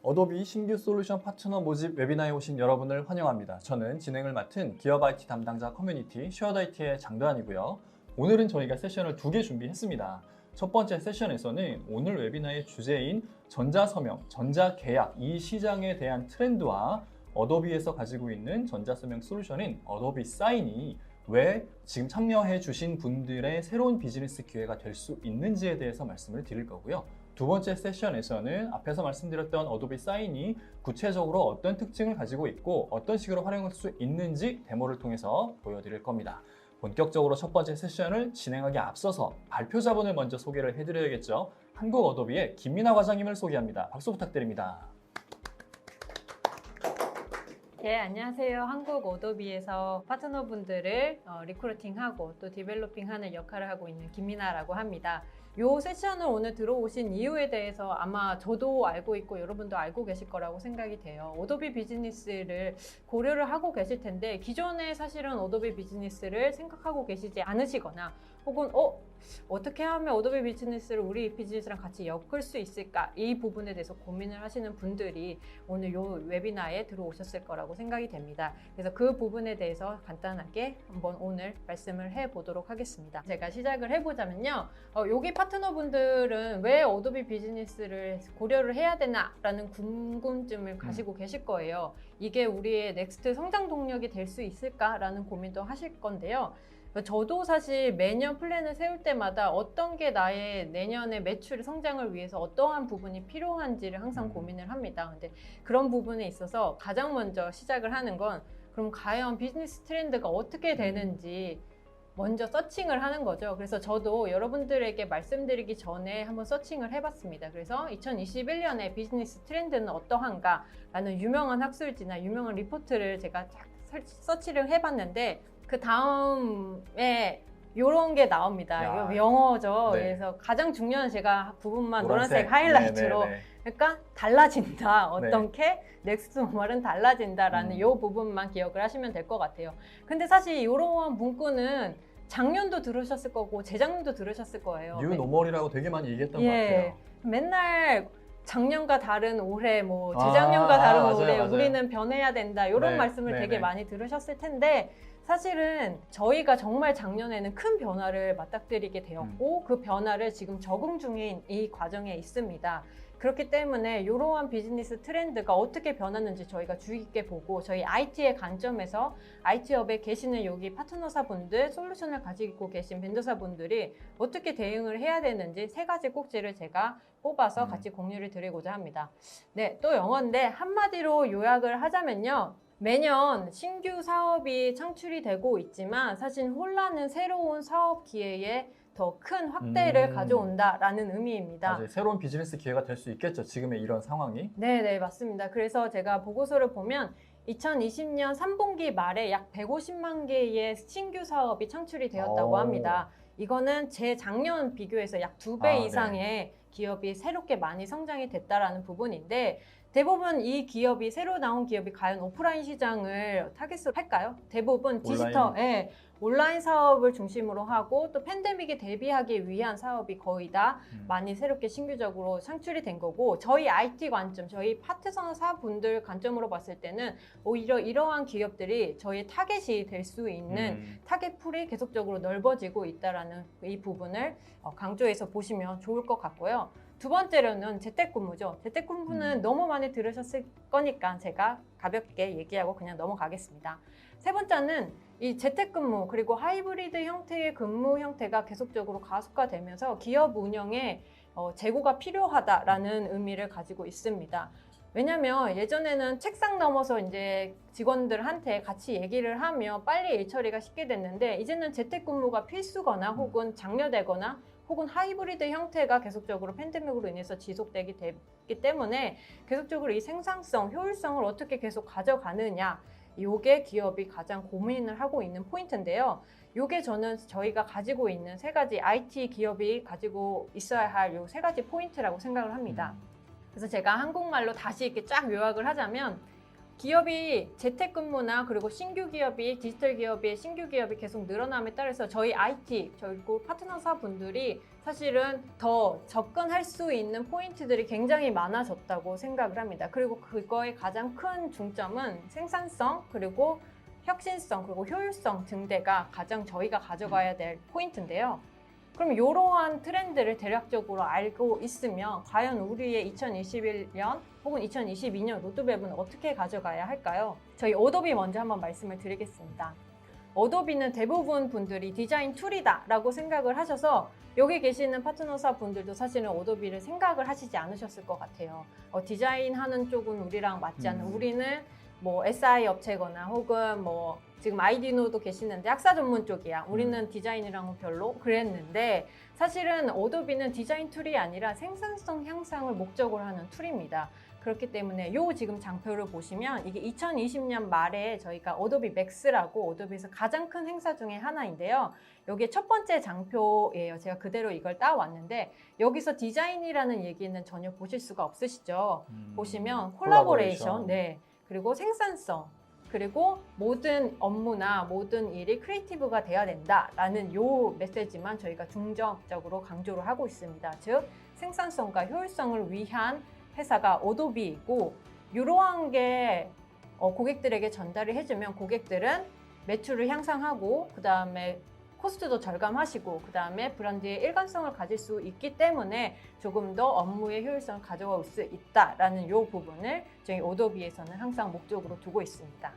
어도비 신규 솔루션 파트너 모집 웨비나에 오신 여러분을 환영합니다. 저는 진행을 맡은 기업 IT 담당자 커뮤니티 쉐어드IT의 장도환이고요. 오늘은 저희가 세션을 2개 준비했습니다. 첫 번째 세션에서는 오늘 웨비나의 주제인 전자서명, 전자계약 이 시장에 대한 트렌드와 어도비에서 가지고 있는 전자서명 솔루션인 어도비 사인이 왜 지금 참여해 주신 분들의 새로운 비즈니스 기회가 될 수 있는지에 대해서 말씀을 드릴 거고요. 두 번째 세션에서는 앞에서 말씀드렸던 어도비 사인이 구체적으로 어떤 특징을 가지고 있고 어떤 식으로 활용할 수 있는지 데모를 통해서 보여드릴 겁니다. 본격적으로 첫 번째 세션을 진행하기 앞서서 발표자분을 먼저 소개를 해드려야겠죠. 한국 어도비의 김민아 과장님을 소개합니다. 박수 부탁드립니다. 네, 안녕하세요. 한국 어도비에서 파트너분들을 리크루팅하고 또 디벨로핑하는 역할을 하고 있는 김민아라고 합니다. 이 세션을 오늘 들어오신 이유에 대해서 아마 저도 알고 있고 여러분도 알고 계실 거라고 생각이 돼요. 어도비 비즈니스를 고려를 하고 계실 텐데 기존에 사실은 어도비 비즈니스를 생각하고 계시지 않으시거나 혹은 어떻게 하면 어도비 비즈니스를 우리 비즈니스랑 같이 엮을 수 있을까? 이 부분에 대해서 고민을 하시는 분들이 오늘 이 웨비나에 들어오셨을 거라고 생각이 됩니다. 그래서 그 부분에 대해서 간단하게 한번 오늘 말씀을 해보도록 하겠습니다. 제가 시작을 해보자면요. 여기 파트너분들은 왜 어도비 비즈니스를 고려를 해야 되나라는 궁금증을 가지고 계실 거예요. 이게 우리의 넥스트 성장 동력이 될 수 있을까라는 고민도 하실 건데요. 저도 사실 매년 플랜을 세울 때마다 어떤 게 나의 내년의 매출 성장을 위해서 어떠한 부분이 필요한지를 항상 고민을 합니다. 근데 그런 부분에 있어서 가장 먼저 시작을 하는 건 그럼 과연 비즈니스 트렌드가 어떻게 되는지 먼저 서칭을 하는 거죠. 그래서 저도 여러분들에게 말씀드리기 전에 한번 서칭을 해봤습니다. 그래서 2021년에 비즈니스 트렌드는 어떠한가 라는 유명한 학술지나 유명한 리포트를 제가 쫙 서치를 해봤는데 그 다음에 이런 게 나옵니다. 이거 영어죠. 네. 그래서 가장 중요한 제가 부분만 노란색 하이라이트로 네네네. 그러니까 달라진다. 어떻게 넥스트 노멀은 달라진다라는 이 부분만 기억을 하시면 될 것 같아요. 근데 사실 이러한 문구는 작년도 들으셨을 거고 재작년도 들으셨을 거예요. 뉴 노멀이라고 되게 많이 얘기했던 것 같아요. 맨날 작년과 다른 올해, 재작년과 다른 맞아요, 올해 맞아요. 우리는 변해야 된다. 이런 네, 말씀을 되게 많이 들으셨을 텐데 사실은 저희가 정말 작년에는 큰 변화를 맞닥뜨리게 되었고 그 변화를 지금 적응 중인 이 과정에 있습니다. 그렇기 때문에 이러한 비즈니스 트렌드가 어떻게 변하는지 저희가 주의 깊게 보고 저희 IT의 관점에서 IT업에 계시는 여기 파트너사분들, 솔루션을 가지고 계신 벤더사분들이 어떻게 대응을 해야 되는지 3가지 꼭지를 제가 뽑아서 같이 공유를 드리고자 합니다. 네, 또 영어인데 한마디로 요약을 하자면요. 매년 신규 사업이 창출이 되고 있지만 사실 혼란은 새로운 사업 기회에 더 큰 확대를 가져온다라는 의미입니다. 맞아요. 새로운 비즈니스 기회가 될 수 있겠죠. 지금의 이런 상황이. 네, 맞습니다. 그래서 제가 보고서를 보면 2020년 3분기 말에 약 150만 개의 신규 사업이 창출이 되었다고 합니다. 이거는 재작년 비교해서 약 2배 이상의 기업이 새롭게 많이 성장이 됐다라는 부분인데 대부분 이 기업이 새로 나온 기업이 과연 오프라인 시장을 타겟으로 할까요? 대부분 디지털, 온라인 사업을 중심으로 하고 또 팬데믹에 대비하기 위한 사업이 거의 다 많이 새롭게 신규적으로 창출이 된 거고 저희 IT 관점, 저희 파트너사분들 관점으로 봤을 때는 오히려 이러한 기업들이 저희 타겟이 될 수 있는 타겟 풀이 계속적으로 넓어지고 있다는 이 부분을 강조해서 보시면 좋을 것 같고요. 두 번째로는 재택근무죠. 재택근무는 너무 많이 들으셨을 거니까 제가 가볍게 얘기하고 그냥 넘어가겠습니다. 세 번째는 이 재택근무 그리고 하이브리드 형태의 근무 형태가 계속적으로 가속화되면서 기업 운영에 재고가 필요하다라는 의미를 가지고 있습니다. 왜냐면 예전에는 책상 넘어서 이제 직원들한테 같이 얘기를 하며 빨리 일 처리가 쉽게 됐는데 이제는 재택근무가 필수거나 혹은 장려되거나 혹은 하이브리드 형태가 계속적으로 팬데믹으로 인해서 지속되기 때문에 계속적으로 이 생산성, 효율성을 어떻게 계속 가져가느냐 이게 기업이 가장 고민을 하고 있는 포인트인데요. 이게 저는 저희가 가지고 있는 3가지 IT 기업이 가지고 있어야 할 이 3가지 포인트라고 생각을 합니다. 그래서 제가 한국말로 다시 이렇게 쫙 요약을 하자면 기업이 재택근무나 그리고 신규 기업이 디지털 기업이 신규 기업이 계속 늘어남에 따라서 저희 IT, 저희 파트너사 분들이 사실은 더 접근할 수 있는 포인트들이 굉장히 많아졌다고 생각을 합니다. 그리고 그거의 가장 큰 중점은 생산성, 그리고 혁신성, 그리고 효율성 등대가 가장 저희가 가져가야 될 포인트인데요. 그럼 이러한 트렌드를 대략적으로 알고 있으면 과연 우리의 2021년 혹은 2022년 로드맵은 어떻게 가져가야 할까요? 저희 어도비 먼저 한번 말씀을 드리겠습니다. 어도비는 대부분 분들이 디자인 툴이다 라고 생각을 하셔서 여기 계시는 파트너사 분들도 사실은 어도비를 생각을 하시지 않으셨을 것 같아요. 디자인하는 쪽은 우리랑 맞지 않는, 우리는 뭐 SI 업체거나 혹은 뭐 지금 아이디노도 계시는데 학사 전문 쪽이야. 우리는 디자인이랑은 별로 그랬는데 사실은 어도비는 디자인 툴이 아니라 생산성 향상을 목적으로 하는 툴입니다. 그렇기 때문에 요 지금 장표를 보시면 이게 2020년 말에 저희가 어도비 맥스라고 어도비에서 가장 큰 행사 중에 하나인데요. 여기에 첫 번째 장표예요. 제가 그대로 이걸 따왔는데 여기서 디자인이라는 얘기는 전혀 보실 수가 없으시죠. 보시면 콜라보레이션, 네. 그리고 생산성, 그리고 모든 업무나 모든 일이 크리에이티브가 돼야 된다라는 요 메시지만 저희가 중점적으로 강조를 하고 있습니다. 즉 생산성과 효율성을 위한 회사가 어도비이고 이러한 게 고객들에게 전달을 해주면 고객들은 매출을 향상하고 그 다음에 코스트도 절감하시고 그 다음에 브랜드의 일관성을 가질 수 있기 때문에 조금 더 업무의 효율성을 가져올 수 있다라는 이 부분을 저희 어도비에서는 항상 목적으로 두고 있습니다.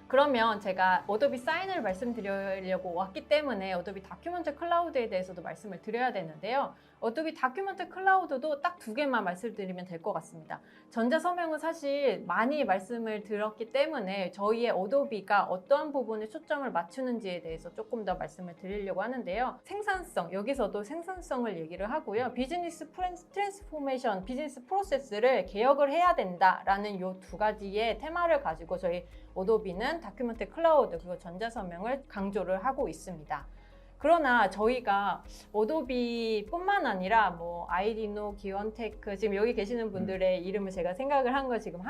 그러면 제가 어도비 사인을 말씀드리려고 왔기 때문에 어도비 다큐멘트 클라우드에 대해서도 말씀을 드려야 되는데요. 어도비 다큐멘트 클라우드도 딱 두 개만 말씀드리면 될 것 같습니다. 전자서명은 사실 많이 말씀을 들었기 때문에 저희의 어도비가 어떠한 부분에 초점을 맞추는지에 대해서 조금 더 말씀을 드리려고 하는데요. 생산성, 여기서도 생산성을 얘기를 하고요. 비즈니스 트랜스포메이션, 비즈니스 프로세스를 개혁을 해야 된다라는 이 두 가지의 테마를 가지고 저희 어도비는 다큐멘트 클라우드 그리고 전자서명을 강조를 하고 있습니다. 그러나 저희가 어도비뿐만 아니라 뭐 아이디노, 기원테크 지금 여기 계시는 분들의 이름을 제가 생각을 한 거 지금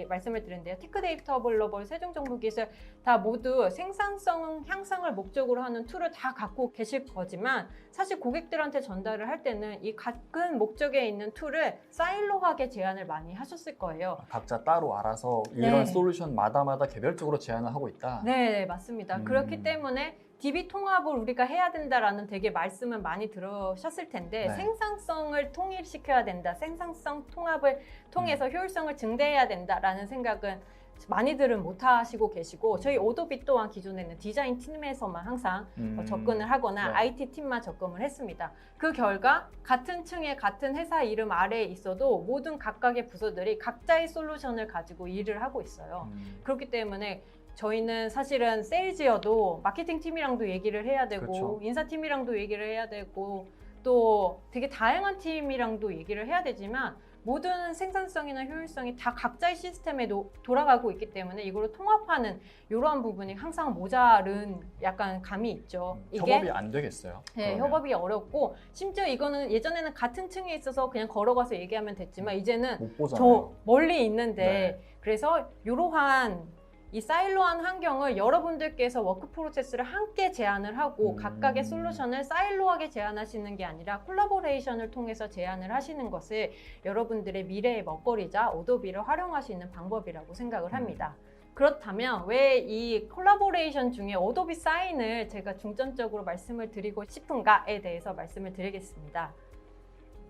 말씀을 드렸는데요. 테크데이터 글로벌, 세종정보기술 다 모두 생산성 향상을 목적으로 하는 툴을 다 갖고 계실 거지만 사실 고객들한테 전달을 할 때는 이 같은 목적에 있는 툴을 사일로하게 제안을 많이 하셨을 거예요. 각자 따로 알아서 이런 솔루션마다 개별적으로 제안을 하고 있다. 네, 맞습니다. 그렇기 때문에 DB 통합을 우리가 해야 된다라는 되게 말씀을 많이 들으셨을 텐데 생산성을 통일시켜야 된다. 생산성 통합을 통해서 효율성을 증대해야 된다라는 생각은 많이들은 못 하시고 계시고 저희 어도비 또한 기존에는 디자인 팀에서만 항상 접근을 하거나 IT 팀만 접근을 했습니다. 그 결과 같은 층에 같은 회사 이름 아래에 있어도 모든 각각의 부서들이 각자의 솔루션을 가지고 일을 하고 있어요. 그렇기 때문에 저희는 사실은 세일즈여도 마케팅 팀이랑도 얘기를 해야 되고 그렇죠. 인사팀이랑도 얘기를 해야 되고 또 되게 다양한 팀이랑도 얘기를 해야 되지만 모든 생산성이나 효율성이 다 각자의 시스템에 돌아가고 있기 때문에 이거를 통합하는 이러한 부분이 항상 모자른 약간 감이 있죠. 이게 협업이 안 되겠어요? 네, 그러면. 협업이 어렵고 심지어 이거는 예전에는 같은 층에 있어서 그냥 걸어가서 얘기하면 됐지만 이제는 못 보잖아요. 저 멀리 있는데 그래서 이러한 이 사일로한 환경을 여러분들께서 워크 프로세스를 함께 제안을 하고 각각의 솔루션을 사일로하게 제안하시는 게 아니라 콜라보레이션을 통해서 제안을 하시는 것을 여러분들의 미래의 먹거리자 어도비를 활용할 수 있는 방법이라고 생각을 합니다. 그렇다면 왜 이 콜라보레이션 중에 어도비 사인을 제가 중점적으로 말씀을 드리고 싶은가에 대해서 말씀을 드리겠습니다.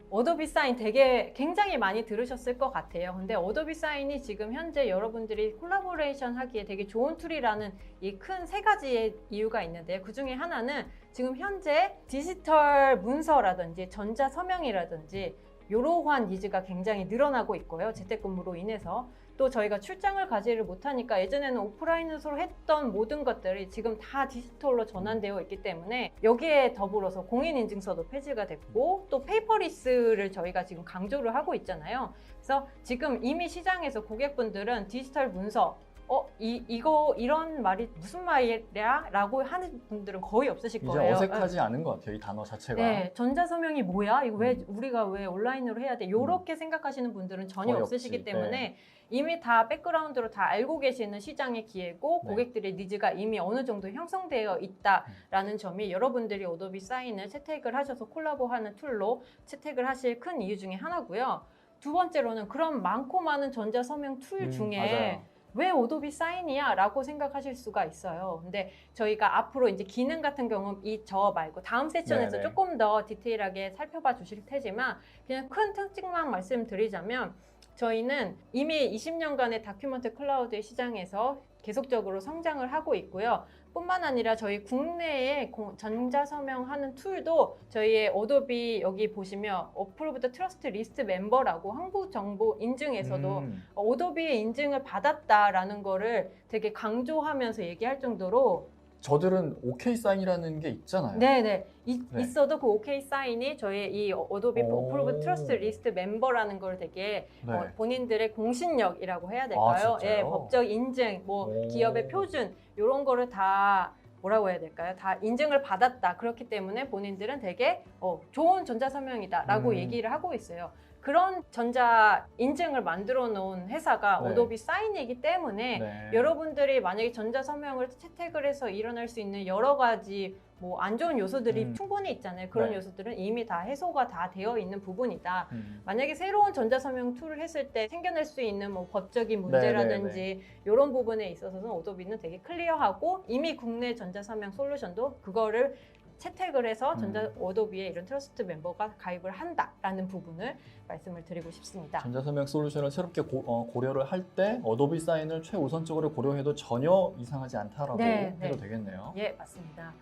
어도비 사인 되게 굉장히 많이 들으셨을 것 같아요. 근데 어도비 사인이 지금 현재 여러분들이 콜라보레이션 하기에 되게 좋은 툴이라는 이 큰 세 가지의 이유가 있는데요. 그 중에 하나는 지금 현재 디지털 문서라든지 전자 서명이라든지 이러한 니즈가 굉장히 늘어나고 있고요. 재택근무로 인해서. 또 저희가 출장을 가지를 못하니까 예전에는 오프라인으로 했던 모든 것들이 지금 다 디지털로 전환되어 있기 때문에 여기에 더불어서 공인인증서도 폐지가 됐고 또 페이퍼리스를 저희가 지금 강조를 하고 있잖아요. 그래서 지금 이미 시장에서 고객분들은 디지털 문서 이런 말이 무슨 말이야? 라고 하는 분들은 거의 없으실 이제 거예요. 어색하지 않은 것 같아요. 이 단어 자체가. 네, 전자서명이 뭐야? 이거 우리가 왜 온라인으로 해야 돼? 이렇게 생각하시는 분들은 전혀 거의 없으시기 없지. 때문에 네. 이미 다 백그라운드로 다 알고 계시는 시장의 기회고 네. 고객들의 니즈가 이미 어느 정도 형성되어 있다라는 점이 여러분들이 어도비 사인을 채택을 하셔서 콜라보하는 툴로 채택을 하실 큰 이유 중에 하나고요. 두 번째로는 그런 많고 많은 전자서명 툴 중에 맞아요. 왜 어도비 사인이야? 라고 생각하실 수가 있어요. 근데 저희가 앞으로 이제 기능 같은 경우 저 말고 다음 세션에서 네네. 조금 더 디테일하게 살펴봐 주실 테지만 그냥 큰 특징만 말씀드리자면 저희는 이미 20년간의 다큐멘트 클라우드 시장에서 계속적으로 성장을 하고 있고요. 뿐만 아니라 저희 국내에 전자서명하는 툴도 저희의 어도비 여기 보시면 어프로브드 트러스트 리스트 멤버라고 한국정부 인증에서도 어도비의 인증을 받았다라는 거를 되게 강조하면서 얘기할 정도로 저들은 OK 사인이라는 게 있잖아요. 네네. 네. 있어도 그 OK 사인이 저희 이 어도비 오. 어프로브 트러스트 리스트 멤버라는 걸 되게 네. 본인들의 공신력이라고 해야 될까요? 진짜요? 예, 법적 인증, 뭐 오. 기업의 표준 이런 거를 다 뭐라고 해야 될까요? 다 인증을 받았다. 그렇기 때문에 본인들은 되게 좋은 전자서명이다라고 얘기를 하고 있어요. 그런 전자 인증을 만들어 놓은 회사가 네. 어도비 사인이기 때문에 네. 여러분들이 만약에 전자서명을 채택을 해서 일어날 수 있는 여러 가지 뭐 안 좋은 요소들이 충분히 있잖아요. 그런 네. 요소들은 이미 다 해소가 다 되어 있는 부분이다. 만약에 새로운 전자서명 툴을 했을 때 생겨날 수 있는 뭐 법적인 문제라든지 이런 부분에 있어서는 어도비는 되게 클리어하고 이미 국내 전자서명 솔루션도 그거를 채택을 해서 어도비에 이런 트러스트 멤버가 가입을 한다라는 부분을 말씀을 드리고 싶습니다. 전자서명 솔루션을 새롭게 고려를 할 때 어도비 사인을 최우선적으로 고려해도 전혀 이상하지 않다라고 해도 되겠네요. 예, 맞습니다.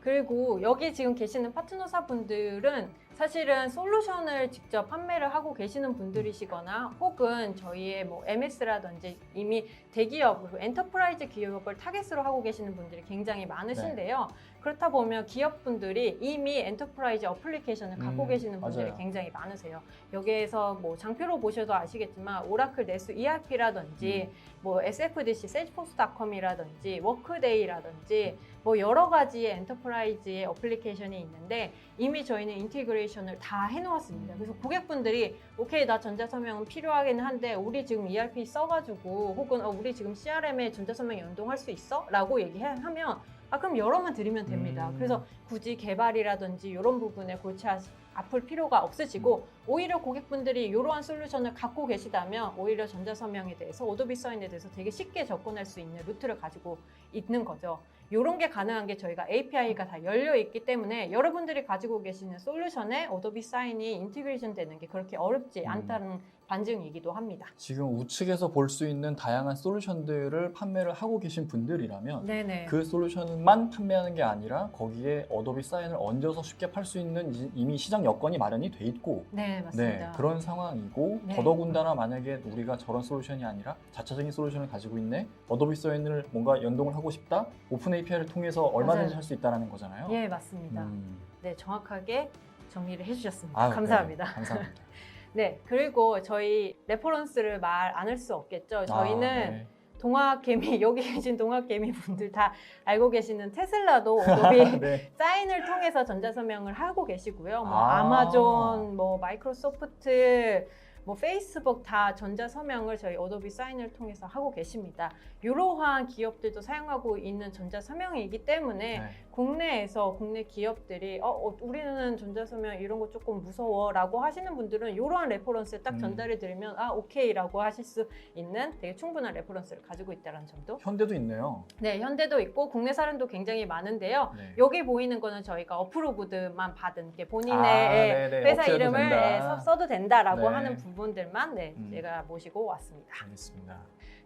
그리고 여기 지금 계시는 파트너사분들은 사실은 솔루션을 직접 판매를 하고 계시는 분들이시거나 혹은 저희의 뭐 MS라든지 이미 대기업, 엔터프라이즈 기업을 타겟으로 하고 계시는 분들이 굉장히 많으신데요. 그렇다 보면 기업분들이 이미 엔터프라이즈 어플리케이션을 갖고 계시는 분들이 맞아요. 굉장히 많으세요. 여기에서 뭐 장표로 보셔도 아시겠지만 오라클 네스 ERP라든지 뭐 SFDC, 세일즈포스닷컴이라든지 워크데이라든지 뭐 여러 가지의 엔터프라이즈의 어플리케이션이 있는데 이미 저희는 인티그레이션을 다 해놓았습니다. 그래서 고객분들이 오케이 나 전자서명은 필요하긴 한데 우리 지금 ERP 써가지고 혹은 우리 지금 CRM에 전자서명 연동할 수 있어? 라고 얘기하면 그럼 열어만 드리면 됩니다. 그래서 굳이 개발이라든지 이런 부분에 골치 아플 필요가 없으시고 오히려 고객분들이 이러한 솔루션을 갖고 계시다면 오히려 전자서명에 대해서 어도비 사인에 대해서 되게 쉽게 접근할 수 있는 루트를 가지고 있는 거죠. 이런 게 가능한 게 저희가 API가 다 열려 있기 때문에 여러분들이 가지고 계시는 솔루션에 어도비 사인이 인티그레이션 되는 게 그렇게 어렵지 않다는 반증이기도 합니다. 지금 우측에서 볼 수 있는 다양한 솔루션들을 판매를 하고 계신 분들이라면 네네. 그 솔루션만 판매하는 게 아니라 거기에 어도비 사인을 얹어서 쉽게 팔 수 있는 이미 시장 여건이 마련이 돼 있고 네, 맞습니다. 그런 상황이고 네. 더더군다나 만약에 우리가 저런 솔루션이 아니라 자체적인 솔루션을 가지고 있네 어도비 사인을 뭔가 연동을 하고 싶다 오픈 API를 통해서 얼마든지 맞아요. 할 수 있다는 거잖아요. 예, 맞습니다. 네, 정확하게 정리를 해주셨습니다. 아유, 감사합니다. 네, 감사합니다. 네, 그리고 저희 레퍼런스를 말 안 할 수 없겠죠. 저희는 동학개미, 여기 계신 동학개미 분들 다 알고 계시는 테슬라도 어도비 사인을 통해서 전자서명을 하고 계시고요. 뭐 아마존, 뭐 마이크로소프트, 뭐 페이스북 다 전자서명을 저희 어도비 사인을 통해서 하고 계십니다. 이러한 기업들도 사용하고 있는 전자서명이기 때문에 국내에서 국내 기업들이 우리는 전자서명 이런 거 조금 무서워 라고 하시는 분들은 이러한 레퍼런스를 딱 전달해 드리면 오케이 라고 하실 수 있는 되게 충분한 레퍼런스를 가지고 있다는 점도 현대도 있네요. 네, 현대도 있고 국내 사람도 굉장히 많은데요. 여기 보이는 거는 저희가 어프로브드만 받은 게 본인의 회사 이름을 써도 된다라고 하는 부분들만 제가 모시고 왔습니다. 알겠습니다.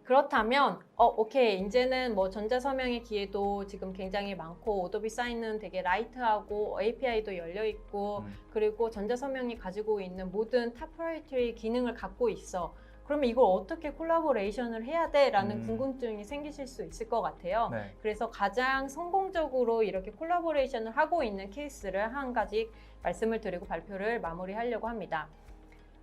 그렇다면 오케이 이제는 뭐 전자서명의 기회도 지금 굉장히 많고 어도비 사인은 되게 라이트하고 API도 열려 있고 그리고 전자서명이 가지고 있는 모든 탑 프라이어티 기능을 갖고 있어. 그러면 이걸 어떻게 콜라보레이션을 해야 돼? 라는 궁금증이 생기실 수 있을 것 같아요. 그래서 가장 성공적으로 이렇게 콜라보레이션을 하고 있는 케이스를 한 가지 말씀을 드리고 발표를 마무리하려고 합니다.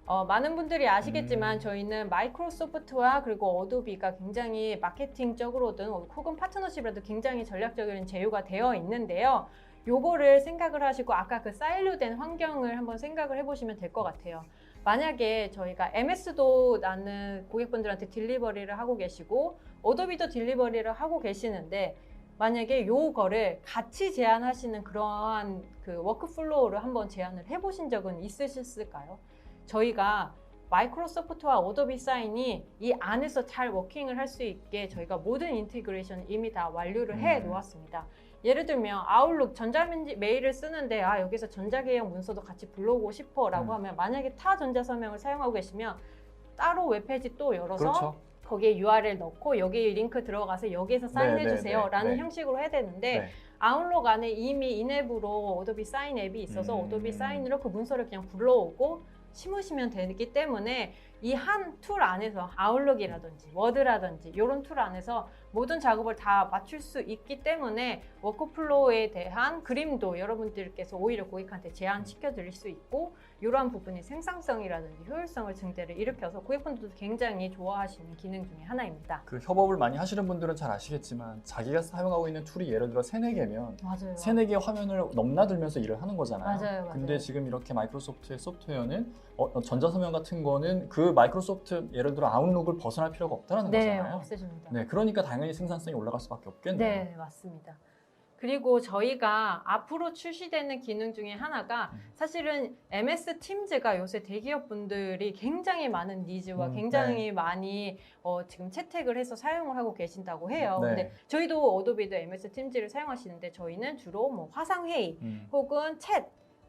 많은 분들이 아시겠지만 저희는 마이크로소프트와 그리고 어도비가 굉장히 마케팅적으로든 혹은 파트너십이라도 굉장히 전략적인 제휴가 되어 있는데요. 요거를 생각을 하시고 아까 그 사일로된 환경을 한번 생각을 해보시면 될 것 같아요. 만약에 저희가 MS도 나는 고객분들한테 딜리버리를 하고 계시고 어도비도 딜리버리를 하고 계시는데 만약에 요거를 같이 제안하시는 그러한 그 워크플로우를 한번 제안을 해보신 적은 있으실까요? 저희가 마이크로소프트와 어도비 사인이 이 안에서 잘 워킹을 할 수 있게 저희가 모든 인티그레이션을 이미 다 완료를 해 놓았습니다. 예를 들면 아웃룩 전자메일을 쓰는데 여기서 전자계약 문서도 같이 불러오고 싶어 라고 하면 만약에 타 전자서명을 사용하고 계시면 따로 웹페이지 또 열어서 그렇죠. 거기에 URL 넣고 여기 링크 들어가서 여기에서 사인해 주세요 라는 네. 형식으로 해야 되는데 네. 아웃룩 안에 이미 인앱으로 어도비 사인 앱이 있어서 어도비 사인으로 그 문서를 그냥 불러오고 심으시면 되기 때문에 이 한 툴 안에서 아웃룩이라든지 워드라든지 이런 툴 안에서 모든 작업을 다 맞출 수 있기 때문에 워크플로우에 대한 그림도 여러분들께서 오히려 고객한테 제안시켜 드릴 수 있고 이러한 부분이 생산성이라든지 효율성을 증대를 일으켜서 고객분들도 굉장히 좋아하시는 기능 중에 하나입니다. 그 협업을 많이 하시는 분들은 잘 아시겠지만 자기가 사용하고 있는 툴이 예를 들어 3-4개면 맞아요. 3-4개의 화면을 넘나들면서 일을 하는 거잖아요. 맞아요. 근데 지금 이렇게 마이크로소프트의 소프트웨어는 전자서명 같은 거는 그 마이크로소프트 예를 들어 아웃룩을 벗어날 필요가 없다는 네, 거잖아요. 없애줍니다. 네, 그러니까 당연히 생산성이 올라갈 수밖에 없겠네요. 네, 맞습니다. 그리고 저희가 앞으로 출시되는 기능 중에 하나가 사실은 MS 팀즈가 요새 대기업 분들이 굉장히 많은 니즈와 굉장히 많이 지금 채택을 해서 사용을 하고 계신다고 해요. 네. 근데 저희도 어도비도 MS 팀즈를 사용하시는데 저희는 주로 뭐 화상회의 혹은 챗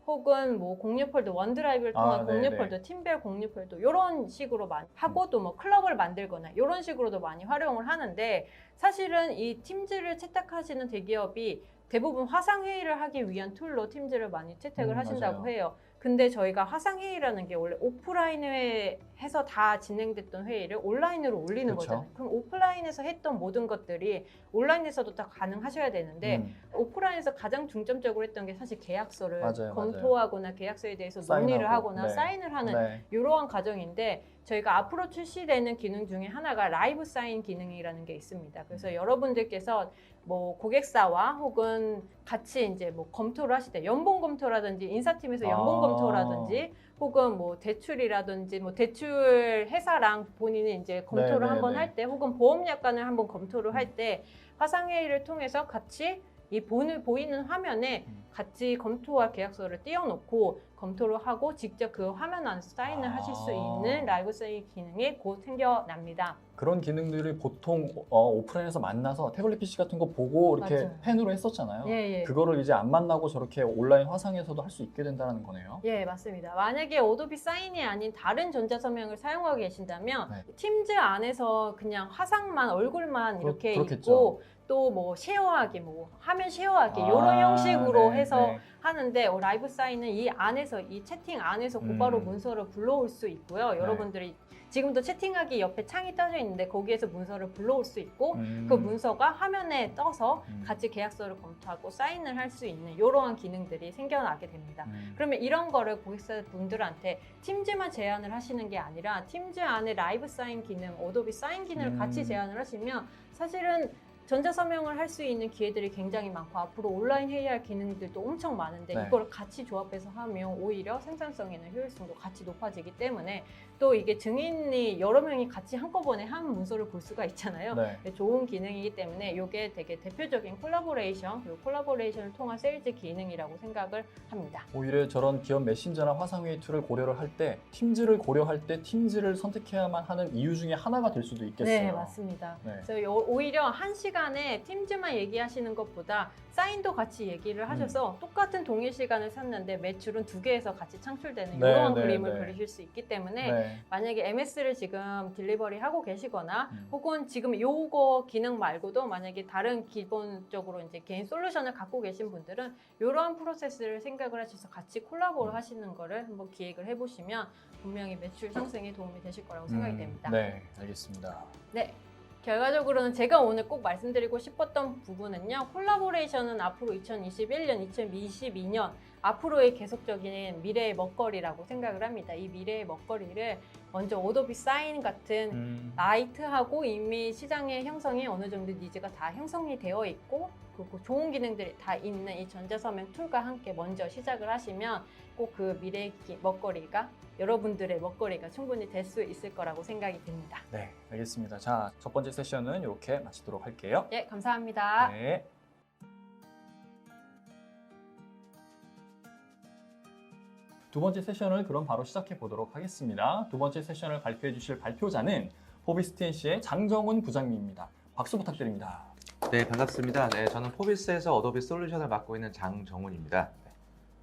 혹은 뭐 공유 폴더, 원드라이브를 통한 공유 폴더, 팀별 공유 폴더 이런 식으로 많이 하고 또 뭐 클럽을 만들거나 이런 식으로도 많이 활용을 하는데 사실은 이 팀즈를 채택하시는 대기업이 대부분 화상회의를 하기 위한 툴로 팀즈를 많이 채택을 하신다고 맞아요. 해요. 근데 저희가 화상회의라는 게 원래 오프라인에서 다 진행됐던 회의를 온라인으로 올리는 그렇죠. 거잖아요. 그럼 오프라인에서 했던 모든 것들이 온라인에서도 다 가능하셔야 되는데 오프라인에서 가장 중점적으로 했던 게 사실 계약서를 맞아요, 검토하거나 계약서에 대해서 사인하고, 논의를 하거나 네. 사인을 하는 이러한 과정인데 저희가 앞으로 출시되는 기능 중에 하나가 라이브 사인 기능이라는 게 있습니다. 그래서 여러분들께서 뭐 고객사와 혹은 같이 이제 뭐 검토를 하실 때 연봉 검토라든지 인사팀에서 연봉 검토라든지 혹은 뭐 대출이라든지 뭐 대출 회사랑 본인이 이제 검토를 한번 할 때 혹은 보험약관을 한번 검토를 할 때 화상회의를 통해서 같이 이 보이는 화면에 같이 검토와 계약서를 띄워놓고 검토를 하고 직접 그 화면 안에서 사인을 하실 수 있는 라이브 사인 기능이 곧 생겨납니다. 그런 기능들을 보통 오프라인에서 만나서 태블릿 PC 같은 거 보고 이렇게 맞아요. 펜으로 했었잖아요. 예. 그거를 이제 안 만나고 저렇게 온라인 화상에서도 할 수 있게 된다는 거네요. 예, 맞습니다. 만약에 어도비 사인이 아닌 다른 전자서명을 사용하고 계신다면 팀즈 안에서 그냥 화상만 얼굴만 이렇게 그렇겠죠. 있고 또 뭐 쉐어하기, 뭐 화면 쉐어하기 이런 형식으로 해서 하는데 라이브 사인은 이 안에서 이 채팅 안에서 곧바로 문서를 불러올 수 있고요. 여러분들이 지금도 채팅하기 옆에 창이 떠져 있는데 거기에서 문서를 불러올 수 있고 그 문서가 화면에 떠서 같이 계약서를 검토하고 사인을 할 수 있는 이러한 기능들이 생겨나게 됩니다. 그러면 이런 거를 고객사 분들한테 팀즈만 제안을 하시는 게 아니라 팀즈 안에 라이브 사인 기능, 어도비 사인 기능을 같이 제안을 하시면 사실은 전자서명을 할 수 있는 기회들이 굉장히 많고 앞으로 온라인 회의할 기능들도 엄청 많은데 이걸 같이 조합해서 하면 오히려 생산성이나 효율성도 같이 높아지기 때문에 또 이게 증인이 여러 명이 같이 한꺼번에 한 문서를 볼 수가 있잖아요. 좋은 기능이기 때문에 이게 되게 대표적인 콜라보레이션 그리고 콜라보레이션을 통한 세일즈 기능이라고 생각을 합니다. 오히려 저런 기업 메신저나 화상회의 툴을 고려를 할 때 팀즈를 고려할 때 팀즈를 선택해야만 하는 이유 중에 하나가 될 수도 있겠어요. 네, 맞습니다. 그래서 오히려 한 시간에 팀즈만 얘기하시는 것보다 사인도 같이 얘기를 하셔서 똑같은 동일 시간을 샀는데 매출은 2개에서 같이 창출되는 이런 그림을 그리실 수 있기 때문에 만약에 MS를 지금 딜리버리 하고 계시거나 혹은 지금 요거 기능 말고도 만약에 다른 기본적으로 이제 개인 솔루션을 갖고 계신 분들은 이러한 프로세스를 생각을 하셔서 같이 콜라보를 하시는 거를 한번 기획을 해보시면 분명히 매출 상승에 도움이 되실 거라고 생각이 됩니다. 네, 알겠습니다. 네. 결과적으로는 제가 오늘 꼭 말씀드리고 싶었던 부분은요. 콜라보레이션은 앞으로 2021년, 2022년 앞으로의 계속적인 미래의 먹거리라고 생각을 합니다. 이 미래의 먹거리를 먼저 어도비 사인 같은 라이트하고 이미 시장의 형성이 어느 정도 니즈가 다 형성이 되어 있고 그리고 좋은 기능들이 다 있는 이 전자서명 툴과 함께 먼저 시작을 하시면 꼭 그 미래의 먹거리가 여러분들의 먹거리가 충분히 될 수 있을 거라고 생각이 듭니다. 네, 알겠습니다. 자, 첫 번째 세션은 이렇게 마치도록 할게요. 예, 감사합니다. 네. 두 번째 세션을 그럼 바로 시작해 보도록 하겠습니다. 두 번째 세션을 발표해 주실 발표자는 포비스TNC의 장정훈 부장님입니다. 박수 부탁드립니다. 네, 반갑습니다. 네, 저는 포비스에서 어도비 솔루션을 맡고 있는 장정훈입니다.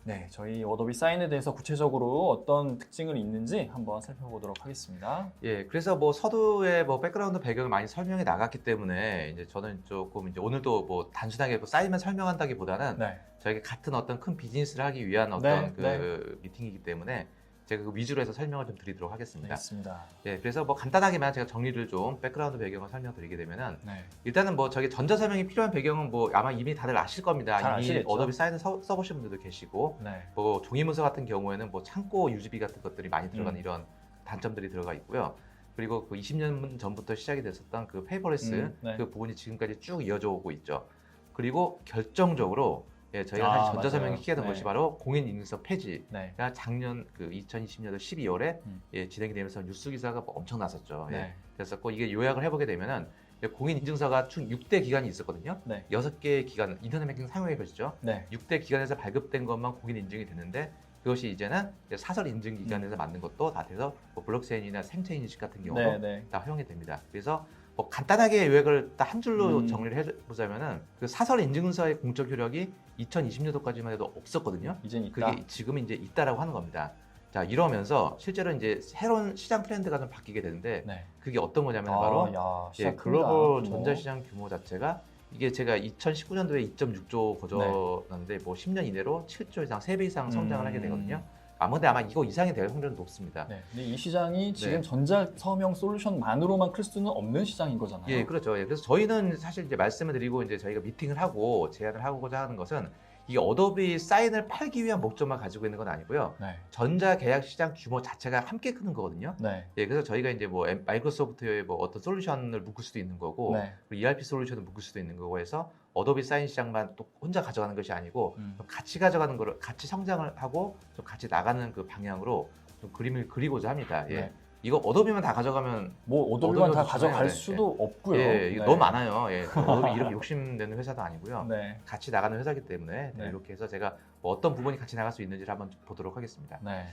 네, 저희 어도비 사인에 대해서 구체적으로 어떤 특징을 있는지 한번 살펴보도록 하겠습니다. 예, 그래서 뭐 서두의 뭐 백그라운드 배경을 많이 설명해 나갔기 때문에 이제 저는 조금 이제 오늘도 뭐 단순하게 뭐 사인만 설명한다기보다는 네, 저희가 같은 어떤 큰 비즈니스를 하기 위한 어떤 네. 미팅이기 때문에 제가 그 위주로 해서 설명을 좀 드리도록 하겠습니다. 알겠습니다. 예, 그래서 뭐 간단하게만 제가 정리를 좀 백그라운드 배경을 설명드리게 되면은 네, 일단은 뭐 저기 전자 설명이 필요한 배경은 뭐 아마 이미 다들 아실 겁니다. 잘 이미 아시겠죠. 어도비 사인을 써보신 분들도 계시고 네, 뭐 종이 문서 같은 경우에는 뭐 창고 유지비 같은 것들이 많이 들어가는 음. 이런 단점들이 들어가 있고요. 그리고 그 20년 전부터 시작이 됐었던 그 페이퍼레스 네. 그 부분이 지금까지 쭉 이어져 오고 있죠. 그리고 결정적으로 예, 저희가 아, 사실 전자 설명이 맞아요. 키웠던 네. 것이 바로 공인인증서 폐지가 네, 작년 그 2020년도 12월에 음. 예, 진행이 되면서 뉴스 기사가 뭐 엄청 났었죠. 예. 네, 그랬었고 이게 요약을 해보게 되면은 공인인증서가 총 6대 기관이 있었거든요. 네, 6개의 기관, 인터넷 뱅킹 사용해 보시죠. 네, 6대 기관에서 발급된 것만 공인 인증이 됐는데 그것이 이제는 이제 사설 인증 기관에서 만든 것도 다 돼서 뭐 블록체인이나 생체 인식 같은 경우도 네, 네. 다 허용이 됩니다. 그래서 뭐 간단하게 요약을 딱 한 줄로 음. 정리를 해보자면은 그 사설 인증서의 공적 효력이 2020년도까지만 해도 없었거든요. 이젠 있다. 그게 지금 이제 있다라고 하는 겁니다. 자, 이러면서 실제로 이제 새로운 시장 트렌드가 좀 바뀌게 되는데 네. 그게 어떤 거냐면 바로 야, 예, 시작 글로벌 큽니다. 전자시장 규모 자체가 이게 제가 2019년도에 2.6조 거저놨는데 뭐 10년 이내로 7조 이상, 3배 이상 성장을 하게 되거든요. 근데 아마 이거 이상이 될 확률은 높습니다. 네, 근데 이 시장이 지금 네. 전자 서명 솔루션만으로만 클 수는 없는 시장인 거잖아요. 예, 그렇죠. 예, 그래서 저희는 사실 이제 말씀을 드리고 이제 저희가 미팅을 하고 제안을 하고자 하는 것은 이 어도비 사인을 팔기 위한 목적만 가지고 있는 건 아니고요. 네, 전자 계약 시장 규모 자체가 함께 크는 거거든요. 네, 예, 그래서 저희가 이제 뭐 마이크로소프트의 뭐 어떤 솔루션을 묶을 수도 있는 거고, 네. 그리고 ERP 솔루션을 묶을 수도 있는 거고 해서 어도비 사인 시장만 또 혼자 가져가는 것이 아니고 좀 같이 가져가는 거를 같이 성장을 하고 좀 같이 나가는 그 방향으로 좀 그림을 그리고자 합니다. 예. 네. 이거 어도비만 다 가져가면 뭐 어도비만 다 어도비가 가져갈 좋잖아요. 수도 없고요. 예, 이거 네. 너무 많아요. 예, 어도비 이렇게 욕심내는 회사도 아니고요. 네, 같이 나가는 회사이기 때문에 네. 이렇게 해서 제가 뭐 어떤 부분이 같이 나갈 수 있는지를 한번 보도록 하겠습니다. 네,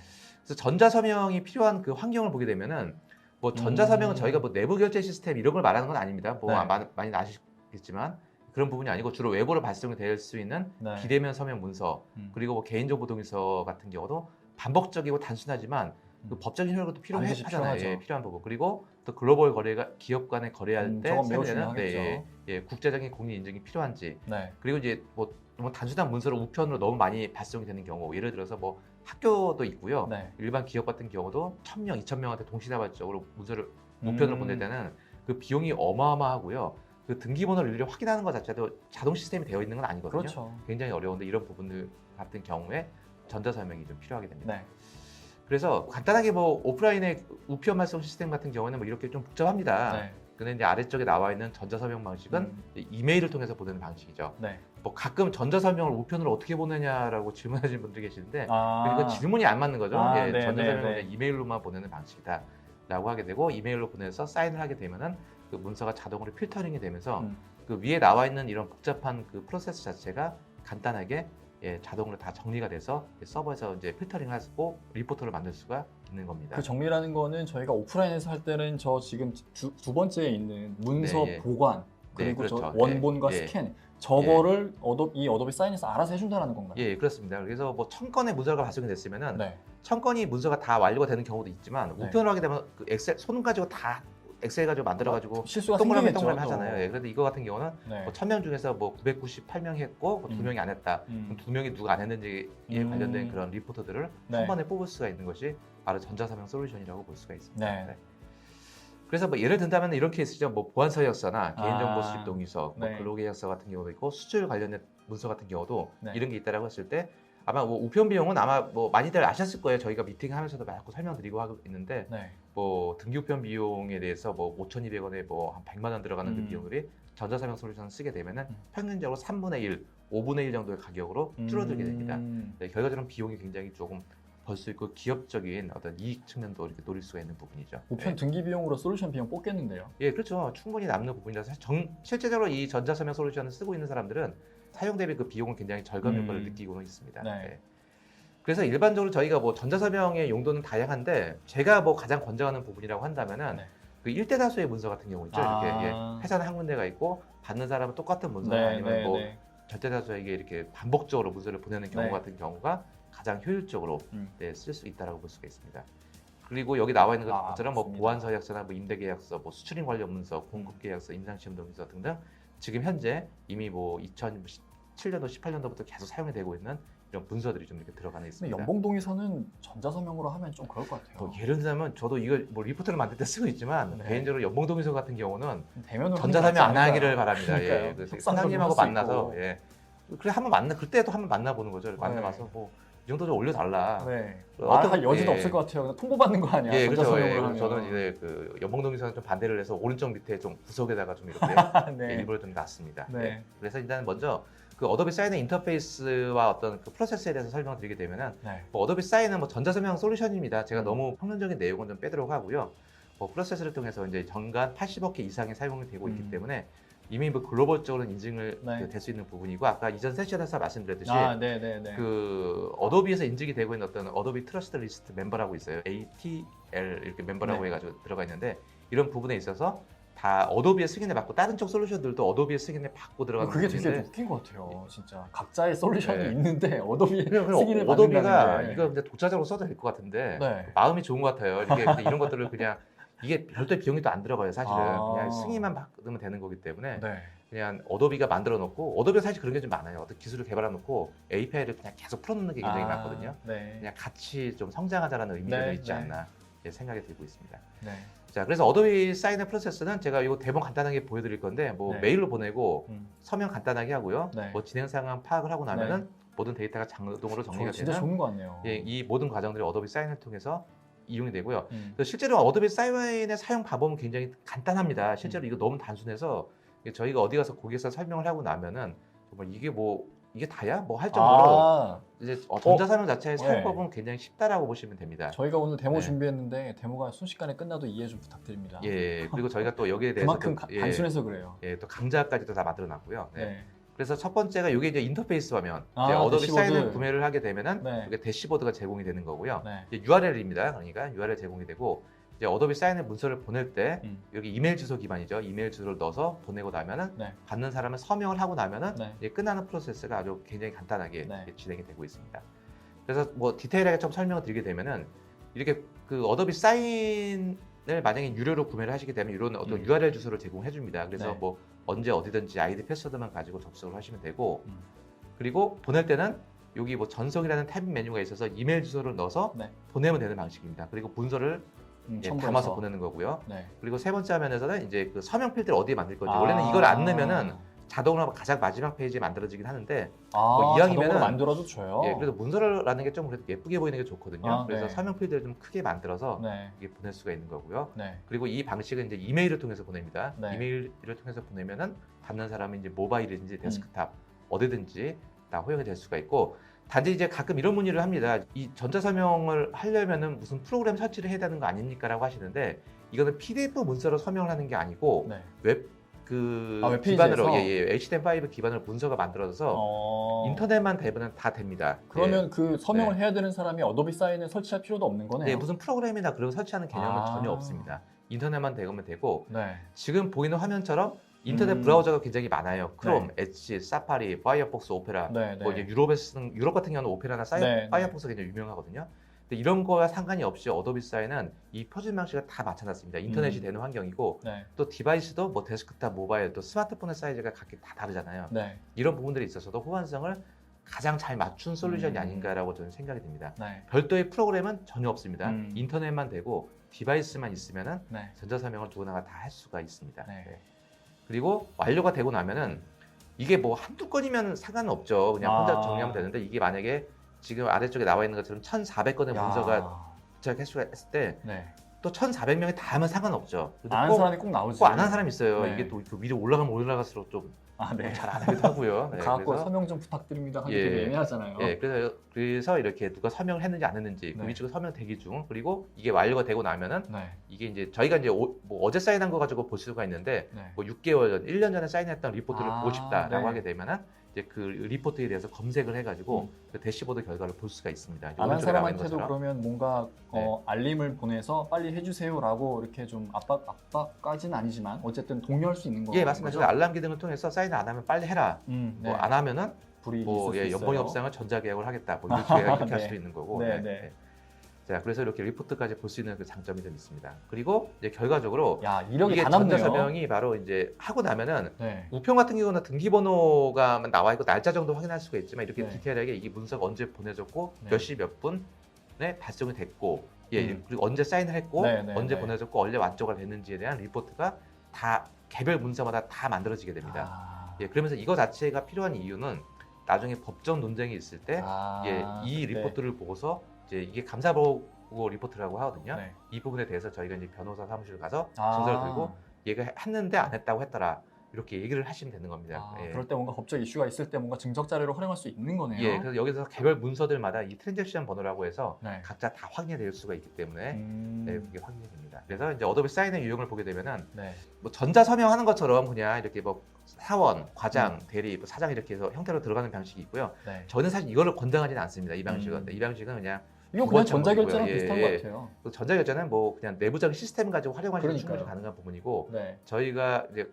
그래서 전자 서명이 필요한 그 환경을 보게 되면은 뭐 전자 서명은 저희가 뭐 내부 결제 시스템 이런 걸 말하는 건 아닙니다. 뭐 네. 많이 아시겠지만 그런 부분이 아니고 주로 외부로 발송이 될 수 있는 네. 비대면 서명 문서 그리고 뭐 개인정보 동의서 같은 경우도 반복적이고 단순하지만 그 법적인 효력도 반드시 필요하잖아요. 필요하죠. 예, 필요한 부분. 그리고 또 글로벌 거래가 기업 간에 거래할 때 저건 매우 사용되는 중요하겠죠. 국제적인 공인 인증이 필요한지 네, 그리고 이제 뭐 단순한 문서로 우편으로 너무 많이 발송이 되는 경우 예를 들어서 뭐 학교도 있고요. 네. 일반 기업 같은 경우도 1000명, 2000명한테 동시다발적으로 문서를 우편으로 보낼 때는 그 비용이 어마어마하고요. 그 등기번호를 일일이 확인하는 것 자체도 자동 시스템이 되어 있는 건 아니거든요. 그렇죠. 굉장히 어려운데 이런 부분들 같은 경우에 전자서명이 좀 필요하게 됩니다. 네, 그래서 간단하게 뭐 오프라인의 우편 발송 시스템 같은 경우에는 뭐 이렇게 좀 복잡합니다. 네, 근데 이제 아래쪽에 나와 있는 전자서명 방식은 이제 이메일을 통해서 보내는 방식이죠. 네. 뭐 가끔 전자서명을 우편으로 어떻게 보내냐라고 질문하시는 분들이 계시는데 아, 그러니까 질문이 안 맞는 거죠. 아, 예, 네, 전자서명은 네, 네. 그냥 이메일로만 보내는 방식이다라고 하게 되고 이메일로 보내서 사인을 하게 되면은 그 문서가 자동으로 필터링이 되면서 그 위에 나와 있는 이런 복잡한 그 프로세스 자체가 간단하게 자동으로 다 정리가 돼서 서버에서 이제 필터링을 하고 리포터를 만들 수가 있는 겁니다. 그 정리라는 거는 저희가 오프라인에서 할 때는 저 지금 두 번째에 있는 문서 네, 예. 보관 네, 그리고 저 그렇죠. 원본과 예, 예. 스캔 저거를 이 어도비 사인에서 알아서 해준다는 건가요? 예, 그렇습니다. 그래서 뭐 1000건의 문서가 발송이 됐으면은 네. 1000건이 문서가 다 완료가 되는 경우도 있지만 네. 우편으로 하게 되면 그 엑셀 손 가지고 다 엑셀 가지고 만들어 가지고 실수가 동그라미 생기겠죠. 동그라미 하잖아요. 예, 그런데 이거 같은 경우는 네. 뭐 1000명 중에서 뭐 998명 했고 뭐 2명이 안 했다. 그럼 2명이 누가 안 했는지에 관련된 그런 리포터들을 네. 한 번에 뽑을 수가 있는 것이 바로 전자서명 솔루션이라고 볼 수가 있습니다. 네. 네. 그래서 뭐 예를 든다면 이런 케이스죠. 뭐 보안서약서나 개인정보 수집 동의서, 뭐 네. 근로계약서 같은 경우도 있고 수출 관련된 문서 같은 경우도 네. 이런 게 있다라고 했을 때 아마 뭐 우편 비용은 아마 뭐 많이들 아셨을 거예요. 저희가 미팅하면서도 자꾸 설명드리고 하고 있는데 네. 뭐 등기 우편 비용에 대해서 뭐 5,200원에 뭐 한 100만 원 들어가는 그 비용들이 전자서명 솔루션을 쓰게 되면은 평균적으로 3분의 1, 5분의 1 정도의 가격으로 줄어들게 됩니다. 네, 결과적으로 비용이 굉장히 조금 벌 수 있고 기업적인 어떤 이익 측면도 이렇게 노릴 수가 있는 부분이죠. 우편 네. 등기 비용으로 솔루션 비용 뽑겠는데요. 예, 그렇죠. 충분히 남는 부분이라서 실제적으로 이 전자서명 솔루션을 쓰고 있는 사람들은 사용 대비 그 비용은 굉장히 절감 효과를 느끼고는 있습니다. 네. 네. 그래서 일반적으로 저희가 뭐 전자서명의 용도는 다양한데 제가 뭐 가장 권장하는 부분이라고 한다면은 네. 그 일대다수의 문서 같은 경우 있죠. 이렇게 예, 회사는 한 군데가 있고 받는 사람은 똑같은 문서 아니면 뭐 절대다수에게 이렇게 반복적으로 문서를 보내는 경우 같은 경우가 가장 효율적으로 쓸 수 있다라고 볼 수가 있습니다. 그리고 여기 나와 있는 것처럼 뭐 보안서약서나 뭐 임대계약서, 뭐 수출입 관련 문서, 공급계약서, 임상시험 문서 등등 지금 현재 이미 뭐 2017년도, 18년도부터 계속 사용이 되고 있는 이런 문서들이 좀 이렇게 들어가는 있습니다. 연봉동의서는 전자서명으로 하면 좀 그럴 것 같아요. 뭐 예를 들자면 저도 이걸 뭐 리포트를 만들 때 쓰고 있지만 개인적으로 연봉동의서 같은 경우는 전자서명 안 하기를 바랍니다. 예, 그래서 사장님하고 만나서 예, 그래 그때도 한번 만나보는 거죠. 만나봐서 뭐 이 정도 좀 올려달라. 네. 할 여지도 없을 것 같아요. 통보받는 거 아니야? 예, 그렇죠. 하면. 저는 이제 그 연봉동의서는 좀 반대를 해서 오른쪽 밑에 좀 구석에다가 좀 이렇게 네. 일부러 좀 놨습니다. 네. 네. 그래서 일단 먼저 그 어도비 사인의 인터페이스와 어떤 그 프로세스에 대해서 설명드리게 되면은 뭐 어도비 사인은 뭐 전자서명 솔루션입니다. 제가 너무 평론적인 내용은 좀 빼도록 하고요. 뭐 프로세스를 통해서 이제 전간 80억 개 이상의 사용이 되고 있기 때문에 이미 뭐 글로벌적으로 인증을 될 수 있는 부분이고 아까 이전 세션에서 말씀드렸듯이 그 어도비에서 인증이 되고 있는 어떤 어도비 트러스트 리스트 멤버라고 있어요. ATL 이렇게 멤버라고 해가지고 들어가 있는데 이런 부분에 있어서 다 어도비의 승인을 받고 다른 쪽 솔루션들도 어도비의 승인을 받고 들어가는 그게 부분인데 되게 웃긴 것 같아요. 진짜 각자의 솔루션이 있는데 어도비의 승인을 어도비가 받는다는 게. 이거 근데 독자적으로 써도 될 것 같은데 네. 마음이 좋은 것 같아요. 이렇게 이런 것들을 그냥 이게 별도의 비용이 또 안 들어가요. 사실은 그냥 승인만 받으면 되는 거기 때문에 그냥 어도비가 만들어 놓고 어도비가 사실 그런 게 좀 많아요. 어떤 기술을 개발해 놓고 API를 그냥 계속 풀어놓는 게 굉장히 많거든요. 그냥 같이 좀 성장하자라는 의미가 있지 않나 생각이 들고 있습니다. 자, 그래서 어도비 사인의 프로세스는 제가 이거 대본 간단하게 보여드릴 건데 뭐 메일로 보내고 서명 간단하게 하고요. 뭐 진행 상황 파악을 하고 나면은 모든 데이터가 자동으로 정리가 진짜 되는 좋은 거 같네요. 예, 이 모든 과정들이 어도비 사인을 통해서 이용이 되고요. 실제로 어도비 사인의 사용 방법은 굉장히 간단합니다. 실제로 이거 너무 단순해서 저희가 어디 가서 고객사 설명을 하고 나면은 정말 이게 다야? 뭐 할 정도로 이제 전자서명 자체의 사용법은 굉장히 쉽다라고 보시면 됩니다. 저희가 오늘 데모 준비했는데 데모가 순식간에 끝나도 이해 좀 부탁드립니다. 예, 그리고 저희가 또 여기에 대해서 그만큼 단순해서 그래요. 예, 또 강좌까지도 다 만들어놨고요. 그래서 첫 번째가 이게 이제 인터페이스 화면. 이제 어도비 대시보드. 사인을 구매를 하게 되면은 이게 대시보드가 제공이 되는 거고요. 이제 URL입니다. 그러니까 URL 제공이 되고 이제 어도비 사인의 문서를 보낼 때 여기 이메일 주소 기반이죠. 이메일 주소를 넣어서 보내고 나면은 받는 사람은 서명을 하고 나면은 이제 끝나는 프로세스가 아주 굉장히 간단하게 진행이 되고 있습니다. 그래서 뭐 디테일하게 좀 설명을 드리게 되면은 이렇게 그 어도비 사인을 만약에 유료로 구매를 하시게 되면 이런 어떤 URL 주소를 제공해 줍니다. 그래서 뭐 언제 어디든지 아이디 패스워드만 가지고 접속을 하시면 되고 그리고 보낼 때는 여기 뭐 전송이라는 탭 메뉴가 있어서 이메일 주소를 넣어서 보내면 되는 방식입니다. 그리고 문서를 담아서 보내는 거고요. 그리고 세 번째 화면에서는 이제 그 서명 필드를 어디에 만들 건지 원래는 이걸 안 넣으면은 자동으로 가장 마지막 페이지에 만들어지긴 하는데 뭐 이왕이면은 만들어도 줘요. 예, 그래서 문서라는 게 좀 그래도 예쁘게 보이는 게 좋거든요. 그래서 서명 필드를 좀 크게 만들어서 이게 보낼 수가 있는 거고요. 그리고 이 방식은 이제 이메일을 통해서 보냅니다. 이메일을 통해서 보내면은 받는 사람은 이제 모바일이든지 데스크탑 어디든지 다 허용이 될 수가 있고 단지 이제 가끔 이런 문의를 합니다. 이 전자서명을 하려면은 무슨 프로그램 설치를 해야 되는 거 아닙니까라고 하시는데 이거는 PDF 문서로 서명을 하는 게 아니고 웹 기반으로 HTML5 기반으로 문서가 만들어져서 인터넷만 되면 다 됩니다. 그러면 그 서명을 해야 되는 사람이 어도비 사인을 설치할 필요도 없는 거네요. 네, 무슨 프로그램이나 그런 설치하는 개념은 전혀 없습니다. 인터넷만 되면 되고 지금 보이는 화면처럼 인터넷 브라우저가 굉장히 많아요. 크롬, 엣지, 사파리, 파이어폭스, 오페라. 뭐 이제 유럽 같은 경우는 오페라나 파이어폭스가 굉장히 유명하거든요. 근데 이런 거와 상관이 없이 어도비 사인은 이 표준 방식을 다 맞춰놨습니다. 인터넷이 되는 환경이고 또 디바이스도 뭐 데스크탑, 모바일, 또 스마트폰의 사이즈가 각기 다 다르잖아요. 이런 부분들이 있어서도 호환성을 가장 잘 맞춘 솔루션이 아닌가라고 저는 생각이 듭니다. 별도의 프로그램은 전혀 없습니다. 인터넷만 되고 디바이스만 있으면은 전자서명을 누구나 다 할 수가 있습니다. 그리고 완료가 되고 나면은 이게 뭐 한두 건이면 상관은 없죠. 그냥 혼자 정리하면 되는데 이게 만약에 지금 아래쪽에 나와 있는 것처럼 1,400건의 야. 문서가 도착 횟수가 했을 때 네. 또 1,400명이 다 하면 상관없죠. 안 하는 사람이 꼭 나오지. 꼭 안 하는 사람이 있어요. 네. 이게 또 위로 올라가면 올라갈수록 좀 아, 네. 잘 안 하기도 하고요. 네, 가갖고 서명 좀 부탁드립니다 하기 되게 예. 애매하잖아요. 예, 그래서 이렇게 누가 서명을 했는지 안 했는지 그 네. 위쪽에 서명 대기 중, 그리고 이게 완료가 되고 나면은 네. 이게 이제 저희가 이제 뭐 어제 사인한 거 가지고 볼 수가 있는데 네. 뭐 6개월 전, 1년 전에 사인했던 리포트를 아, 보고 싶다라고 네. 하게 되면은 이제 그 리포트에 대해서 검색을 해가지고 그 대시보드 결과를 볼 수가 있습니다. 안 한 오른쪽에 나와 있는 사람한테도 것처럼. 그러면 뭔가 네. 알림을 보내서 빨리 해주세요라고 이렇게 좀 압박까지는 아니지만 어쨌든 독려할 수 있는 거죠. 예, 맞습니다. 그래서 알람 기능을 통해서 사인 안 하면 빨리 해라. 네. 뭐 안 하면은 불이 뭐 있을 수 있어요. 연봉이 없으면 전자계약을 하겠다. 뭐 이렇게 할 네. 수도 있는 거고. 네, 네. 자, 그래서 이렇게 리포트까지 볼 수 있는 그 장점이 좀 있습니다. 그리고 이제 결과적으로 야, 이력이 이게 다 남네요. 전자 서명이 바로 이제 하고 나면은 네. 우편 같은 경우는 등기번호가 나와 있고 날짜 정도 확인할 수가 있지만 이렇게 네. 디테일하게 이게 문서가 언제 보내졌고 네. 몇 시 몇 분에 발송이 됐고 그리고 언제 사인을 했고 네, 네, 언제 네. 보내졌고 언제 완료가 됐는지에 대한 리포트가 다 개별 문서마다 다 만들어지게 됩니다. 아. 그러면서 이거 자체가 필요한 이유는 나중에 법정 논쟁이 있을 때 아. 이 네. 리포트를 보고서 이제 이게 감사보고 리포트라고 하거든요. 네. 이 부분에 대해서 저희가 이제 변호사 사무실 가서 아. 증서를 들고 얘가 했는데 안 했다고 했더라. 이렇게 얘기를 하시면 되는 겁니다. 아, 그럴 때 뭔가 법적 이슈가 있을 때 뭔가 증적 자료를 활용할 수 있는 거네요. 그래서 여기서 개별 문서들마다 이 트랜잭션 번호라고 해서 네. 각자 다 확인이 될 수가 있기 때문에 그게 확인이 됩니다. 그래서 이제 어도비 사인의 유형을 보게 되면은 네. 뭐 전자 서명하는 것처럼 그냥 이렇게 뭐 사원, 과장, 대리, 뭐 사장 이렇게 해서 형태로 들어가는 방식이 있고요. 네. 저는 사실 이거를 권장하지는 않습니다. 이 방식은. 이 방식은 그냥 이거 두 그냥 번째 전자결제랑 방법이고요. 비슷한 것 같아요. 전자결제는 뭐 그냥 내부적인 시스템 가지고 활용하시면 그러니까요. 충분히 가능한 부분이고 네. 저희가 이제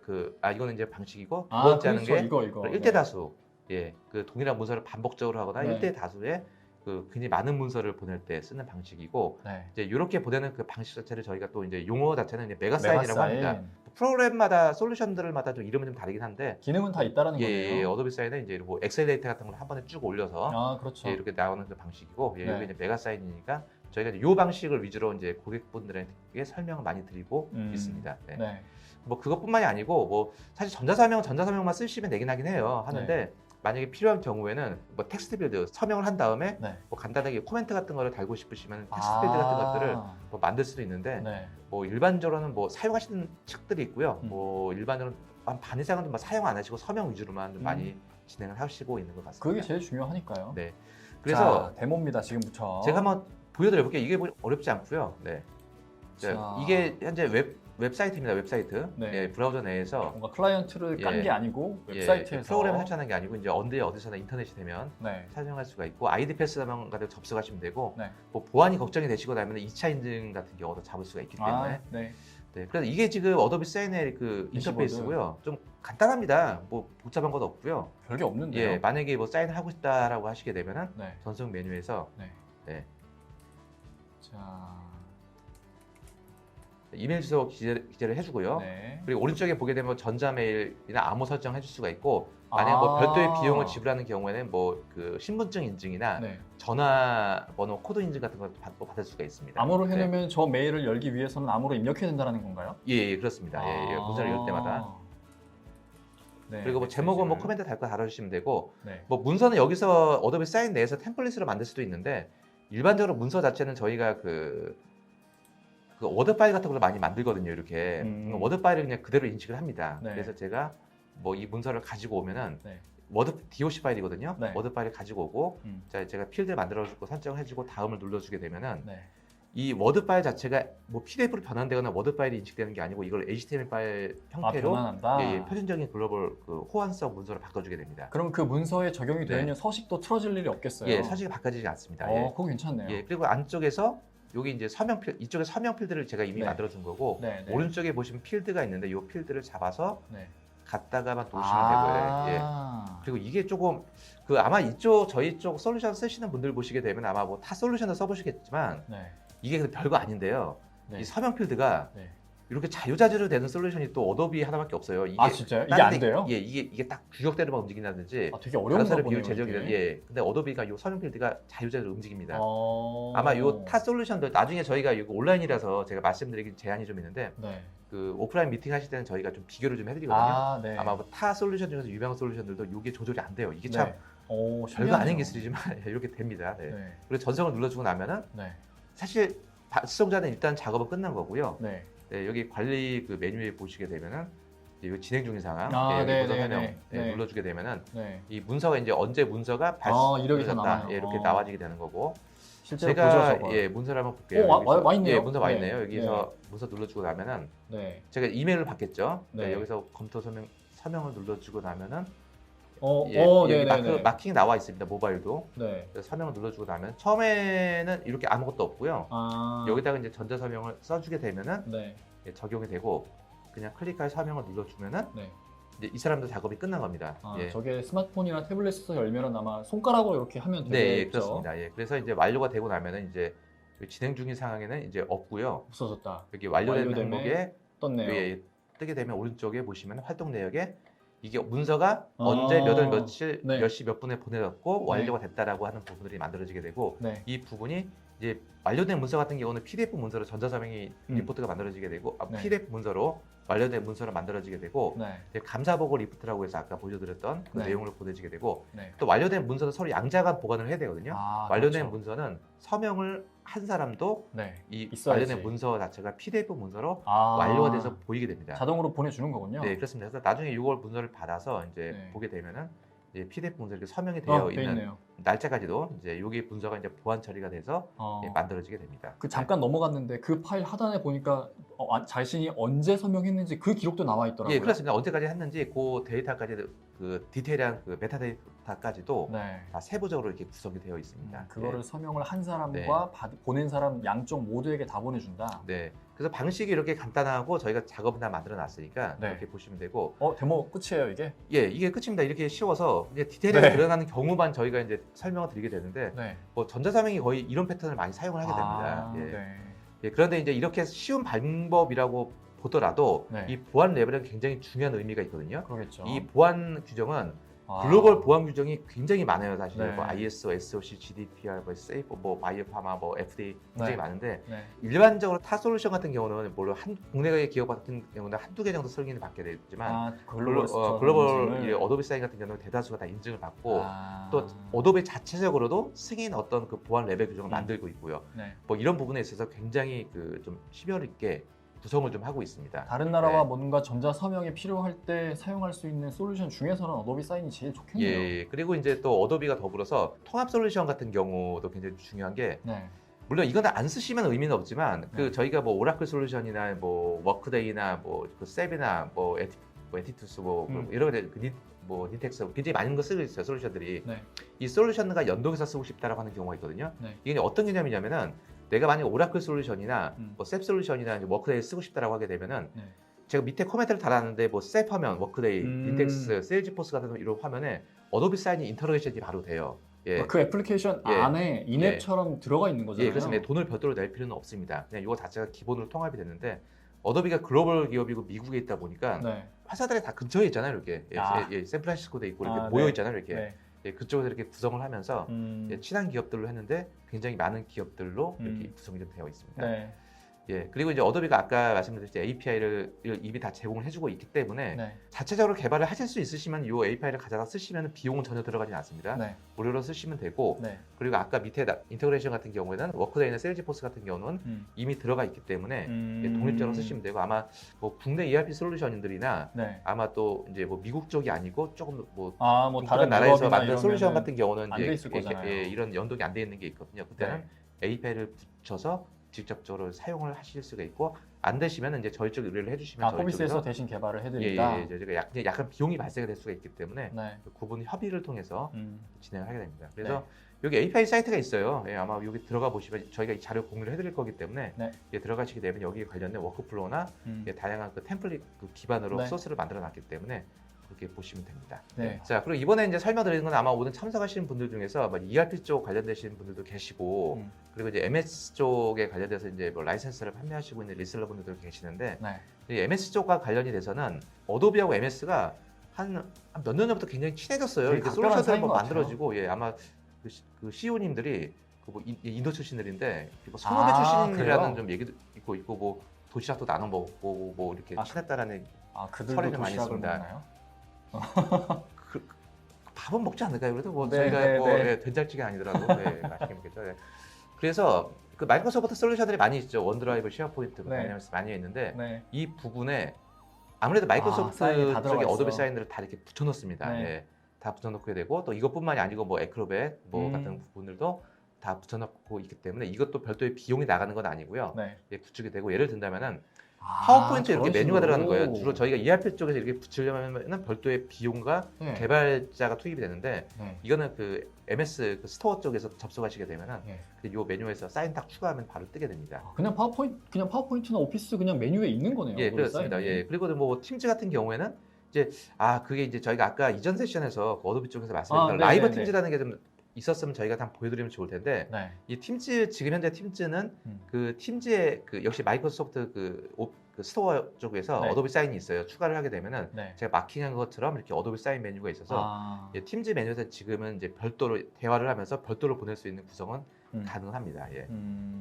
이거는 이제 방식이고 두 아, 번째 하는 그렇죠. 게 이거. 일대 네. 다수. 그 동일한 문서를 반복적으로 하거나 네. 일대 다수의 그 굉장히 많은 문서를 보낼 때 쓰는 방식이고 네. 이제 이렇게 보내는 그 방식 자체를 저희가 또 이제 용어 자체는 이제 메가사인이라고 합니다. 메가사인. 프로그램마다 솔루션들마다 좀 이름이 좀 다르긴 한데 기능은 다 있다라는 거네요. 어도비 사인은 이제 뭐 엑셀레이터 같은 걸 한 번에 쭉 올려서 아, 그렇죠. 이렇게 나오는 그 방식이고 네. 이게 이제 메가사인이니까 저희가 이제 이 방식을 위주로 이제 고객분들에게 설명을 많이 드리고 있습니다. 네. 네. 뭐 그것뿐만이 아니고 뭐 사실 전자서명만 쓰시면 되긴 하긴 해요. 하는데 만약에 필요한 경우에는 뭐 텍스트 필드 서명을 한 다음에 네. 뭐 간단하게 코멘트 같은 거를 달고 싶으시면 텍스트 필드 같은 것들을 뭐 만들 수도 있는데 네. 뭐 일반적으로는 뭐 사용하시는 측들이 있고요. 음. 뭐 일반적으로 한 반 이상은 좀 사용 안 하시고 서명 위주로만 좀 많이 진행을 하시고 있는 것 같습니다. 그게 제일 중요하니까요. 네. 그래서 자, 데모입니다. 지금부터. 제가 한번 보여드려 볼게요. 이게 뭐 어렵지 않고요. 네. 자. 이게 현재 웹사이트입니다. 웹사이트. 네. 브라우저 내에서 뭔가 클라이언트를 깐 게 아니고 웹사이트에서 프로그램을 설치하는 게 아니고 이제 언제 어디서나 인터넷이 되면 네. 사용할 수가 있고 아이디 패스 가지고 접속하시면 되고 네. 뭐 보안이 걱정이 되시거나 하면 2차 인증 같은 경우도 잡을 수가 있기 때문에 아, 네. 네, 그래서 이게 지금 어도비 사인의 그 인터페이스고요. 좀 간단합니다. 뭐 복잡한 건 없고요. 별게 없는데요. 만약에 뭐 사인을 하고 싶다라고 하시게 되면은 네. 전송 메뉴에서 자. 이메일 주소 기재를 해주고요. 네. 그리고 오른쪽에 보게 되면 전자메일이나 암호 설정 해줄 수가 있고 만약 뭐 별도의 비용을 지불하는 경우에는 뭐 그 신분증 인증이나 네. 전화번호 코드 인증 같은 걸 받을 수가 있습니다. 암호로 해놓으면 저 메일을 열기 위해서는 암호로 입력해야 된다는 건가요? 예, 그렇습니다. 문서를 열 때마다. 네, 그리고 뭐 제목은 뭐 코멘트 달고 달아주시면 되고 네. 뭐 문서는 여기서 어도비 사인 내에서 템플릿으로 만들 수도 있는데 일반적으로 문서 자체는 저희가 그 워드 파일 같은 걸 많이 만들거든요. 이렇게 워드 파일을 그냥 그대로 인식을 합니다. 네. 그래서 제가 뭐 이 문서를 가지고 오면은 네. 워드 DOC 파일이거든요. 네. 워드 파일을 가지고 오고 자, 제가 필드를 만들어주고 설정해주고 다음을 눌러주게 되면은 네. 이 워드 파일 자체가 뭐 PDF로 변환되거나 워드 파일이 인식되는 게 아니고 이걸 HTML 파일 형태로 변환한다. 표준적인 글로벌 그 호환성 문서로 바꿔주게 됩니다. 그럼 그 문서에 적용이 되는 서식도 틀어질 일이 없겠어요? 서식이 바꿔지지 않습니다. 그거 괜찮네요. 그리고 안쪽에서 여기 이제 이쪽에 서명 필드를 제가 이미 만들어준 거고 네, 네. 오른쪽에 보시면 필드가 있는데 이 필드를 잡아서 네. 갖다가만 놓으시면 되고요. 그리고 이게 조금 아마 저희 쪽 솔루션 쓰시는 분들 보시게 되면 아마 뭐 타 솔루션을 써보시겠지만 네. 이게 별거 아닌데요. 네. 이 서명 필드가 네. 이렇게 자유자재로 되는 솔루션이 또 어도비 하나밖에 없어요. 이게 진짜요? 이게 안 돼요? 이게 딱 규격대로만 움직인다든지 되게 어려운가 보네요. 제적이든 근데 어도비가 이 서명 필드가 자유자재로 움직입니다. 아마 이 어. 타 솔루션들 나중에 저희가 이거 온라인이라서 제가 말씀드리긴 제한이 좀 있는데 네. 그 오프라인 미팅 하실 때는 저희가 좀 비교를 좀 해드리거든요. 네. 아마 타 솔루션 중에서 유명한 솔루션들도 이게 조절이 안 돼요. 이게 참 오, 별거 신기하네요. 아닌 기술이지만 이렇게 됩니다. 네. 네. 그리고 전성을 눌러주고 나면은 네. 사실 시청자는 일단 작업은 끝난 거고요. 네. 네, 여기 관리 그 메뉴에 보시게 되면은 이거 진행 중인 상황, 아, 여기 네, 문서 네, 설명 네, 네, 네. 눌러주게 되면은 네. 이 문서가 이제 언제 문서가 이력이 다 발송됐다 나와요. 이렇게 어. 나와지게 되는 거고 실제로 제가 보죠, 저거. 예 문서를 한번 볼게요. 와 있네요. 예, 문서 와 네. 있네요. 여기서 문서 눌러주고 나면은 네. 제가 이메일을 받겠죠. 네. 네, 여기서 검토 서명을 눌러주고 나면은 네, 여기 네, 네. 마킹이 나와 있습니다. 모바일도. 네. 그래서 서명을 눌러주고 나면 처음에는 이렇게 아무것도 없고요. 아. 여기다가 이제 전자 서명을 써주게 되면은 네. 예, 적용이 되고 그냥 클릭할 서명을 눌러주면은 네. 이제 이 사람도 작업이 끝난 겁니다. 예. 저게 스마트폰이나 태블릿에서 열면은 아마 손가락으로 이렇게 하면 되겠죠. 네, 예, 그렇습니다. 예. 그래서 이제 완료가 되고 나면은 이제 진행 중인 상황에는 이제 없고요. 없어졌다. 여기 완료된 완료됨에 항목에 떴네요. 예, 뜨게 되면 오른쪽에 보시면 활동 내역에 이게 문서가 언제 몇 월 며칠 네. 몇 시 몇 분에 보내졌고 완료가 됐다라고 하는 부분들이 만들어지게 되고 네. 이 부분이 이제 완료된 문서 같은 경우는 PDF 문서로 전자서명이 리포트가 만들어지게 되고 네. PDF 문서로 완료된 문서로 만들어지게 되고 네. 이제 감사보고 리포트라고 해서 아까 보여드렸던 그 네. 내용을 보내지게 되고 네. 또 완료된 문서는 서로 양자간 보관을 해야 되거든요. 완료된 그렇죠. 문서는 서명을 한 사람도 네. 이 있어야지. 완료된 문서 자체가 PDF 문서로 아. 완료가 돼서 보이게 됩니다. 자동으로 보내주는 거군요. 네, 그렇습니다. 그래서 나중에 6월 문서를 받아서 이제 네. 보게 되면은 이제 PDF 문서 이렇게 서명이 되어 돼 있는 있네요. 날짜까지도 이제 여기 문서가 이제 보안 처리가 돼서 만들어지게 됩니다. 그 잠깐 넘어갔는데 그 파일 하단에 보니까 자신이 언제 서명했는지 그 기록도 나와 있더라고요. 예, 그렇습니다. 언제까지 했는지 그 데이터까지 그 디테일한 그 메타데이터까지도 네. 다 세부적으로 이렇게 구성이 되어 있습니다. 그거를 서명을 한 사람과 네. 보낸 사람 양쪽 모두에게 다 보내준다. 네. 그래서 방식이 이렇게 간단하고 저희가 작업을 다 만들어 놨으니까 네. 이렇게 보시면 되고 데모 끝이에요 이게? 예, 이게 끝입니다. 이렇게 쉬워서 이제 디테일하게 네. 들어가는 경우만 저희가 이제 설명을 드리게 되는데 네. 뭐 전자서명이 거의 이런 패턴을 많이 사용을 하게 됩니다. 예. 네. 예, 그런데 이제 이렇게 쉬운 방법이라고 보더라도 네. 이 보안 레벨은 굉장히 중요한 의미가 있거든요. 그러겠죠. 이 보안 규정은 글로벌 보안 규정이 굉장히 많아요, 사실. 네. 뭐 ISO, SOC, GDPR, 뭐 세이프, 뭐 바이오파마, 뭐 FDA 굉장히 네. 많은데 네. 일반적으로 타 솔루션 같은 경우는 물론 국내의 기업 같은 경우는 한두 개 정도 승인을 받게 되지만 글로벌 이 어도비 사인 같은 경우는 대다수가 다 인증을 받고 또 어도비 자체적으로도 승인 어떤 그 보안 레벨 규정을 만들고 있고요. 네. 뭐 이런 부분에 있어서 굉장히 그 좀 심혈 있게 구성을 좀 하고 있습니다. 다른 나라와 네. 뭔가 전자 서명이 필요할 때 사용할 수 있는 솔루션 중에서는 어도비 사인이 제일 좋겠네요. 예, 그리고 이제 또 어도비가 더불어서 통합 솔루션 같은 경우도 굉장히 중요한 게 네. 물론 이거는 안 쓰시면 의미는 없지만 그 네. 저희가 뭐 오라클 솔루션이나 뭐 워크데이나 뭐그 셉이나 뭐 에티투스 뭐 여러 가지 뭐 니텍스 굉장히 많은 거 쓰고 있어요 솔루션들이. 네. 이 솔루션과 연동해서 쓰고 싶다라고 하는 경우가 있거든요. 네. 이게 어떤 개념이냐면은 내가 만약 오라클 솔루션이나 뭐 셉 솔루션이나 워크데이 쓰고 싶다라고 하게 되면은 네. 제가 밑에 코멘트를 달았는데 뭐 셉 화면, 워크데이, 니텍스, 세일즈포스 같은 이런 화면에 어도비 사인이 인터그레이션이 바로 돼요. 예. 그 애플리케이션 예. 안에 인앱처럼 들어가 있는 거잖아요. 예, 그래서 돈을 별도로 낼 필요는 없습니다. 그냥 이거 자체가 기본으로 통합이 됐는데 어도비가 글로벌 기업이고 미국에 있다 보니까 네. 회사들이 다 근처에 있잖아요, 이렇게. 샌프란시스코도 있고 이렇게 모여 있잖아요, 이렇게. 네. 예, 그쪽에서 이렇게 구성을 하면서 예, 친한 기업들로 했는데 굉장히 많은 기업들로 이렇게 구성이 좀 되어 있습니다. 네. 예, 그리고 이제 어도비가 아까 말씀드렸듯이 API를 이미 다 제공을 해주고 있기 때문에 네. 자체적으로 개발을 하실 수 있으시면 이 API를 가져다 쓰시면 비용은 전혀 들어가지 않습니다. 네. 무료로 쓰시면 되고 네. 그리고 아까 밑에 인터그레이션 같은 경우에는 워크데이나 세일즈포스 같은 경우는 이미 들어가 있기 때문에 예, 독립적으로 쓰시면 되고 아마 뭐 국내 ERP 솔루션들이나 네. 아마 또 이제 뭐 미국 쪽이 아니고 조금 뭐 다른 나라에서 만든 솔루션 같은 경우는 안 돼 있을 거잖아요. 이런 연동이 안 돼 있는 게 있거든요. 그때는 API를 붙여서 직접적으로 사용을 하실 수가 있고 안 되시면 이제 저희 쪽 의뢰를 해주시면 저희 서비스에서 쪽에서 대신 개발을 해드린다. 제가 약간 비용이 발생이 될 수가 있기 때문에 네. 그 부분 협의를 통해서 진행을 하게 됩니다. 그래서 네. 여기 API 사이트가 있어요. 예, 아마 여기 들어가 보시면 저희가 이 자료 공유를 해드릴 거기 때문에 네. 예, 들어가시게 되면 여기에 관련된 워크플로우나 예, 다양한 그 템플릿 그 기반으로 네. 소스를 만들어놨기 때문에 그렇게 보시면 됩니다. 네. 자, 그리고 이번에 이제 설명드리는 건 아마 오늘 참석하시는 분들 중에서 뭐 ERP 쪽 관련되시는 분들도 계시고 그리고 이제 MS 쪽에 관련돼서 이제 뭐 라이센스를 판매하시고 있는 리셀러 분들도 계시는데 네. 이 MS 쪽과 관련이 돼서는 어도비하고 MS가 한 몇 년 전부터 굉장히 친해졌어요. 이렇게 솔루션들을 뭐 만들어지고 예, 아마 그 CEO님들이 뭐 인도 출신들인데 뭐 선후배 출신이라는 좀 얘기도 있고 뭐 도시락도 나눠 먹고 뭐 이렇게 친했다라는 그들도 설이 좀 많이 도시락을 있습니다. 먹나요? 밥은 먹지 않을까요? 그래도 뭐 네, 저희가 네, 뭐 네. 예, 된장찌개 아니더라도 네, 맛있게 먹겠죠. 네. 그래서 그 마이크로소프트 솔루션들이 많이 있죠. 원드라이브, 쉐어포인트, 네. 다이내믹스 많이 있는데 네. 이 부분에 아무래도 마이크로소프트 사인이 다 쪽에 들어가 어도비 있어. 사인들을 다 이렇게 붙여놓습니다. 네. 예, 다 붙여놓게 되고 또 이것뿐만이 아니고 뭐 에크로벳 뭐 같은 부분들도 다 붙여놓고 있기 때문에 이것도 별도의 비용이 나가는 건 아니고요. 네. 예, 구축이 되고 예를 든다면은 아, 파워포인트 이렇게 저런 메뉴가 들어가는 식으로. 거예요. 주로 저희가 ERP 쪽에서 이렇게 붙이려면 별도의 비용과 네. 개발자가 투입이 되는데 네. 이거는 그 MS 그 스토어 쪽에서 접속하시게 되면은 네. 이 메뉴에서 사인 딱 추가하면 바로 뜨게 됩니다. 그냥 파워포인트나 오피스 그냥 메뉴에 있는 거네요. 예, 어도비 그렇습니다. 사인이. 예, 그리고 뭐 팀즈 같은 경우에는 이제 그게 이제 저희가 아까 이전 세션에서 그 어도비 쪽에서 말씀드린 네, 라이브 네, 팀즈라는 게 좀 있었으면 저희가 다 보여드리면 좋을 텐데 네. 이 팀즈 지금 현재 팀즈는 그 팀즈의 그 역시 마이크로소프트 그 스토어 쪽에서 네. 어도비 사인이 있어요. 추가를 하게 되면은 네. 제가 마킹한 것처럼 이렇게 어도비 사인 메뉴가 있어서 예, 팀즈 메뉴에서 지금은 이제 별도로 대화를 하면서 별도로 보낼 수 있는 구성은 가능합니다. 예.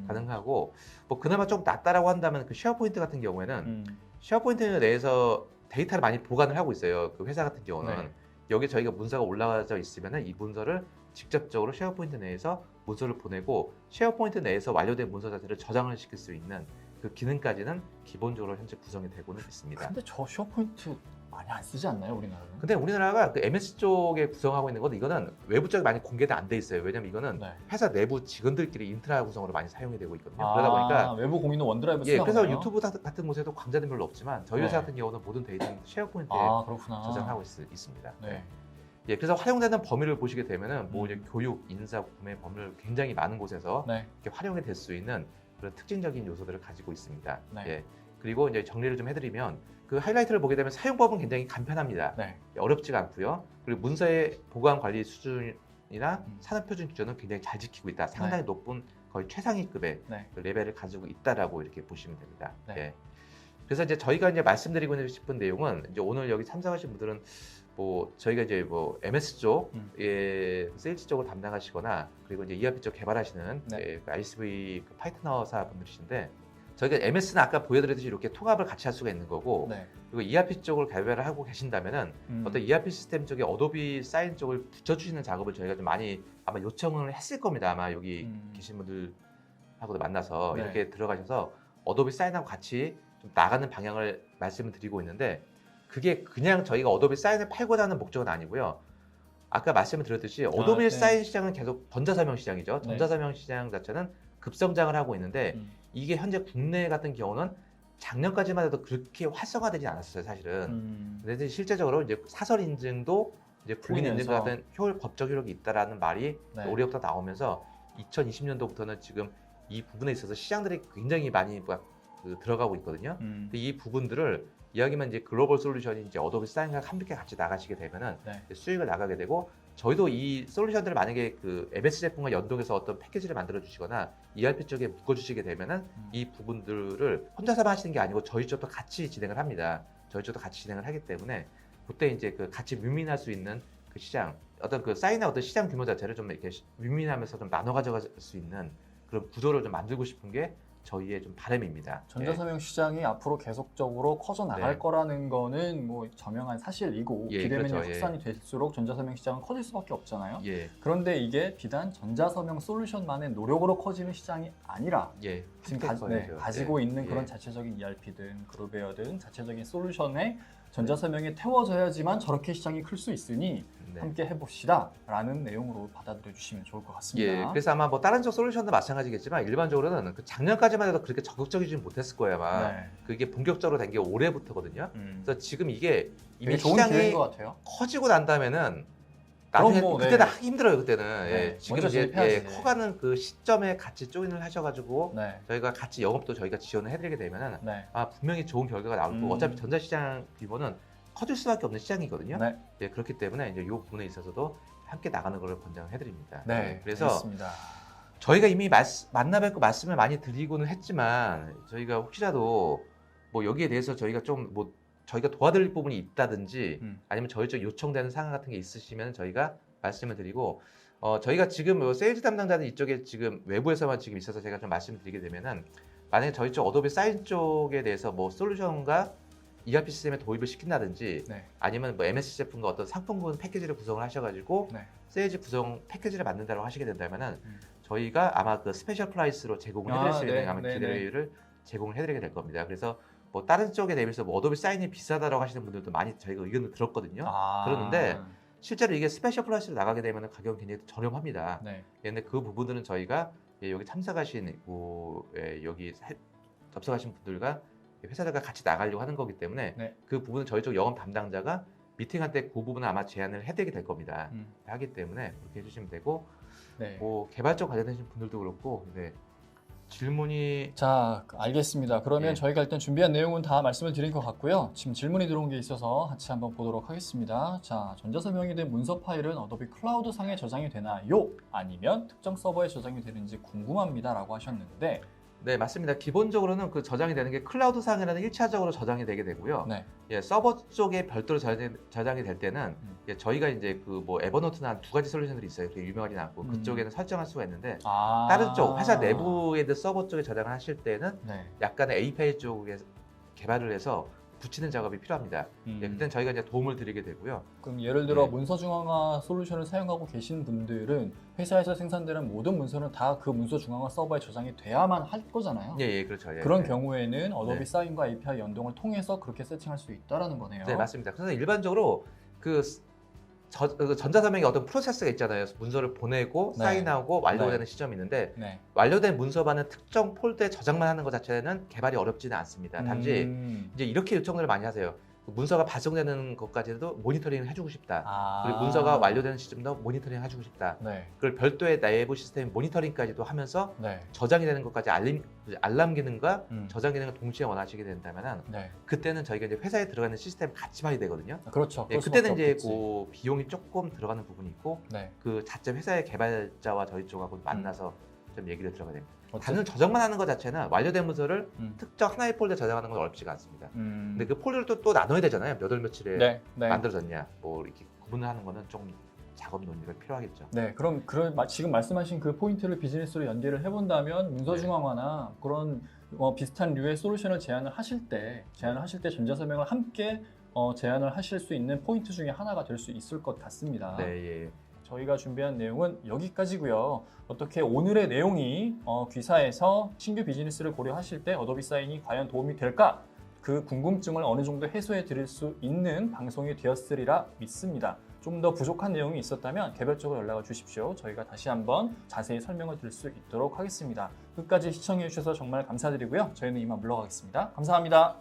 가능하고 뭐 그나마 좀 낫다라고 한다면 그 쉐어포인트 같은 경우에는 쉐어포인트 내에서 데이터를 많이 보관을 하고 있어요. 그 회사 같은 경우는 네. 여기 저희가 문서가 올라와져 있으면은 이 문서를 직접적으로 쉐어포인트 내에서 문서를 보내고 쉐어포인트 내에서 완료된 문서 자체를 저장을 시킬 수 있는 그 기능까지는 기본적으로 현재 구성이 되고는 있습니다. 근데 저 쉐어포인트 많이 안 쓰지 않나요, 우리나라는? 근데 우리나라가 그 MS 쪽에 구성하고 있는 건 이거는 외부 쪽에 많이 공개가 안 돼 있어요. 왜냐면 이거는 네. 회사 내부 직원들끼리 인트라 구성으로 많이 사용이 되고 있거든요. 그러다 보니까 외부 공유는 원드라이브 예, 쓰나 그래서 보네요. 유튜브 같은 곳에도 관자는 별로 없지만 저희 회사 네. 같은 경우는 모든 데이터는 쉐어포인트에 그렇구나. 저장하고 있습니다. 네. 예, 그래서 활용되는 범위를 보시게 되면은 뭐 이제 교육, 인사, 구매 범위를 굉장히 많은 곳에서 네. 이렇게 활용이 될 수 있는 그런 특징적인 요소들을 가지고 있습니다. 네. 예, 그리고 이제 정리를 좀 해드리면 그 하이라이트를 보게 되면 사용법은 굉장히 간편합니다. 네. 어렵지가 않고요. 그리고 문서의 보관 관리 수준이나 음. 산업 표준 기준은 굉장히 잘 지키고 있다. 상당히 높은 거의 최상위급의 네. 그 레벨을 가지고 있다라고 이렇게 보시면 됩니다. 네. 예. 그래서 이제 저희가 이제 말씀드리고 싶은 내용은 이제 오늘 여기 참석하신 분들은 뭐 저희가 이제 뭐 MS 쪽의 세일즈 쪽을 담당하시거나 그리고 이제 ERP 쪽 개발하시는 네. 예, 그 ISV 그 파트너사 분들이신데 저희가 MS는 아까 보여드렸듯이 이렇게 통합을 같이 할 수가 있는 거고 네. 그리고 ERP 쪽을 개발을 하고 계신다면은 어떤 ERP 시스템 쪽에 어도비 사인 쪽을 붙여주시는 작업을 저희가 좀 많이 아마 요청을 했을 겁니다. 아마 여기 계신 분들하고도 만나서 네. 이렇게 들어가셔서 어도비 사인하고 같이 좀 나가는 방향을 말씀을 드리고 있는데 그게 그냥 저희가 어도비 사인을 팔고자 하는 목적은 아니고요. 아까 말씀을 드렸듯이 어도비 네. 사인 시장은 계속 전자서명 시장이죠. 네. 전자서명 시장 자체는 급성장을 하고 있는데 이게 현재 국내 같은 경우는 작년까지만 해도 그렇게 활성화되지 않았어요, 사실은. 근데 이제 실제적으로 이제 사설 인증도 이제 불린 인증 풀리면서. 같은 법적 효력이 있다라는 말이 네. 올해부터 나오면서 2020년도부터는 지금 이 부분에 있어서 시장들이 굉장히 많이 들어가고 있거든요. 근데 이 부분들을 이야기만 이제 글로벌 솔루션이 이제 어도비 사인과 함께 같이 나가시게 되면은 네. 수익을 나가게 되고 저희도 이 솔루션들을 만약에 그 MS 제품과 연동해서 어떤 패키지를 만들어 주시거나 ERP 쪽에 묶어 주시게 되면은 이 부분들을 혼자서만 하시는 게 아니고 저희 쪽도 같이 진행을 합니다. 저희 쪽도 같이 진행을 하기 때문에 그때 이제 그 같이 윈윈할 수 있는 그 시장 어떤 그 사인의 어떤 시장 규모 자체를 좀 이렇게 윈윈하면서 좀 나눠 가져갈 수 있는 그런 구조를 좀 만들고 싶은 게 저희의 좀 바람입니다. 전자서명 시장이 앞으로 계속적으로 커져 나갈 네. 거라는 거는 뭐 저명한 사실이고 예, 비대면이 그렇죠. 확산이 될수록 전자서명 시장은 커질 수밖에 없잖아요. 예, 그런데 이게 비단 전자서명 솔루션만의 노력으로 커지는 시장이 아니라 예. 지금 커야죠. 가지고 예, 있는 그런 예. 자체적인 ERP든 그룹웨어든 자체적인 솔루션에 전자서명이 태워져야지만 저렇게 시장이 클 수 있으니 네. 함께 해봅시다 라는 내용으로 받아들여 주시면 좋을 것 같습니다. 예, 그래서 아마 뭐 다른 쪽 솔루션도 마찬가지겠지만 일반적으로는 그 작년까지만 해도 그렇게 적극적이지 못했을 거예요 아마. 네. 그게 본격적으로 된 게 올해부터거든요. 그래서 지금 이게 이미 되게 좋은 기회인 시장이 것 같아요. 커지고 난 다음에는 나중에 그럼 뭐, 그때는 네. 하기 힘들어요 그때는. 네, 예, 지금 먼저 이제 진입해야지. 커가는 그 시점에 같이 조인을 하셔가지고 네. 저희가 같이 영업도 저희가 지원을 해드리게 되면은 네. 분명히 좋은 결과가 나올 거고 어차피 전자시장 규모는 커질 수밖에 없는 시장이거든요. 네. 예, 그렇기 때문에 이제 이 부분에 있어서도 함께 나가는 것을 권장을 해드립니다. 네. 예, 그래서 알겠습니다. 저희가 이미 만나 뵙고 말씀을 많이 드리고는 했지만 저희가 혹시라도 뭐 여기에 대해서 저희가 좀 뭐 저희가 도와드릴 부분이 있다든지 아니면 저희 쪽 요청되는 상황 같은 게 있으시면 저희가 말씀을 드리고 저희가 지금 뭐 세일즈 담당자는 이쪽에 지금 외부에서만 지금 있어서 제가 좀 말씀을 드리게 되면은 만약에 저희 쪽 어도비 사인 쪽에 대해서 뭐 솔루션과 ERP 시스템에 도입을 시킨다든지 네. 아니면 뭐 MSC 제품과 어떤 상품군 패키지를 구성을 하셔가지고 네. 세일즈 구성 패키지를 만든다고 하시게 된다면은 저희가 아마 그 스페셜 프라이스로 제공을 아, 해드릴 수 있는 네, 아마 네, 기회를 제공을 해드리게 될 겁니다. 그래서 뭐 다른 쪽에 대비해서 뭐 어도비 사인이 비싸다라고 하시는 분들도 많이 저희가 의견을 들었거든요. 아. 그러는데 실제로 이게 스페셜 플러스로 나가게 되면 가격은 굉장히 저렴합니다. 네. 근데 그 부분들은 저희가 여기 참석하신 여기 접속하신 분들과 회사들과 같이 나가려고 하는 거기 때문에 네. 그 부분은 저희 쪽 영업 담당자가 미팅할 때 그 부분은 아마 제안을 해드리게 될 겁니다. 하기 때문에 그렇게 해주시면 되고 네. 뭐 개발적 관련되신 분들도 그렇고 네. 질문이 자, 알겠습니다. 그러면 예. 저희가 일단 준비한 내용은 다 말씀을 드린 것 같고요. 지금 질문이 들어온 게 있어서 같이 한번 보도록 하겠습니다. 자, 전자서명이 된 문서 파일은 어도비 클라우드 상에 저장이 되나요? 아니면 특정 서버에 저장이 되는지 궁금합니다. 라고 하셨는데 네 맞습니다. 기본적으로는 그 저장이 되는 게 클라우드 상에는 1차적으로 저장이 되게 되고요. 네. 예, 서버 쪽에 별도로 저장이 될 때는 예, 저희가 이제 그 뭐 에버노트나 한 두 가지 솔루션들이 있어요. 그게 유명하진 않고 그쪽에는 설정할 수가 있는데 다른 쪽 회사 내부에 있는 서버 쪽에 저장을 하실 때는 네. 약간의 API 쪽에 개발을 해서 붙이는 작업이 필요합니다. 예, 그때는 저희가 이제 도움을 드리게 되고요. 그럼 예를 들어 네. 문서 중앙화 솔루션을 사용하고 계신 분들은 회사에서 생산되는 모든 문서는 다 그 문서 중앙화 서버에 저장이 돼야만 할 거잖아요. 예, 예 그렇죠. 예, 그런 예. 경우에는 어도비 네. 사인과 API 연동을 통해서 그렇게 세팅할 수 있다라는 거네요. 네 맞습니다. 그래서 일반적으로 그 전자서명의 어떤 프로세스가 있잖아요. 문서를 보내고 네. 사인하고 완료되는 네. 시점이 있는데 네. 완료된 문서만은 특정 폴더에 저장만 하는 것 자체는 개발이 어렵지는 않습니다. 단지 이제 이렇게 요청들을 많이 하세요. 문서가 발송되는 것까지도 모니터링을 해주고 싶다. 그리고 문서가 완료되는 시점도 모니터링 해주고 싶다. 네. 그리고 별도의 내부 시스템 모니터링까지도 하면서 네. 저장이 되는 것까지 알람 기능과 음. 저장 기능을 동시에 원하시게 된다면은 네. 그때는 저희가 이제 회사에 들어가는 시스템 같이 봐야 되거든요. 그렇죠. 예, 그럴 그때는 수밖에 이제 없겠지. 그 비용이 조금 들어가는 부분이 있고 네. 그 자체 회사의 개발자와 저희 쪽하고 만나서 좀 얘기를 들어가야 됩니다. 어쨌든- 단순 저장만 하는 것 자체는 완료된 문서를 음. 특정 하나의 폴더에 저장하는 건 어렵지가 않습니다. 음. 근데 그 폴더를 또 나눠야 되잖아요. 몇 월 며칠에 네. 네. 만들어졌냐. 뭐 이렇게 구분을 하는 거는 좀 작업 논의가 필요하겠죠. 네, 그럼 지금 말씀하신 그 포인트를 비즈니스로 연계를 해본다면 문서 네. 중앙화나 그런 비슷한 류의 솔루션을 제안을 하실 때 전자서명을 함께 제안을 하실 수 있는 포인트 중에 하나가 될 수 있을 것 같습니다. 네, 예. 저희가 준비한 내용은 여기까지고요. 어떻게 오늘의 내용이 귀사에서 신규 비즈니스를 고려하실 때 어도비 사인이 과연 도움이 될까? 그 궁금증을 어느 정도 해소해 드릴 수 있는 방송이 되었으리라 믿습니다. 좀 더 부족한 내용이 있었다면 개별적으로 연락을 주십시오. 저희가 다시 한번 자세히 설명을 드릴 수 있도록 하겠습니다. 끝까지 시청해 주셔서 정말 감사드리고요. 저희는 이만 물러가겠습니다. 감사합니다.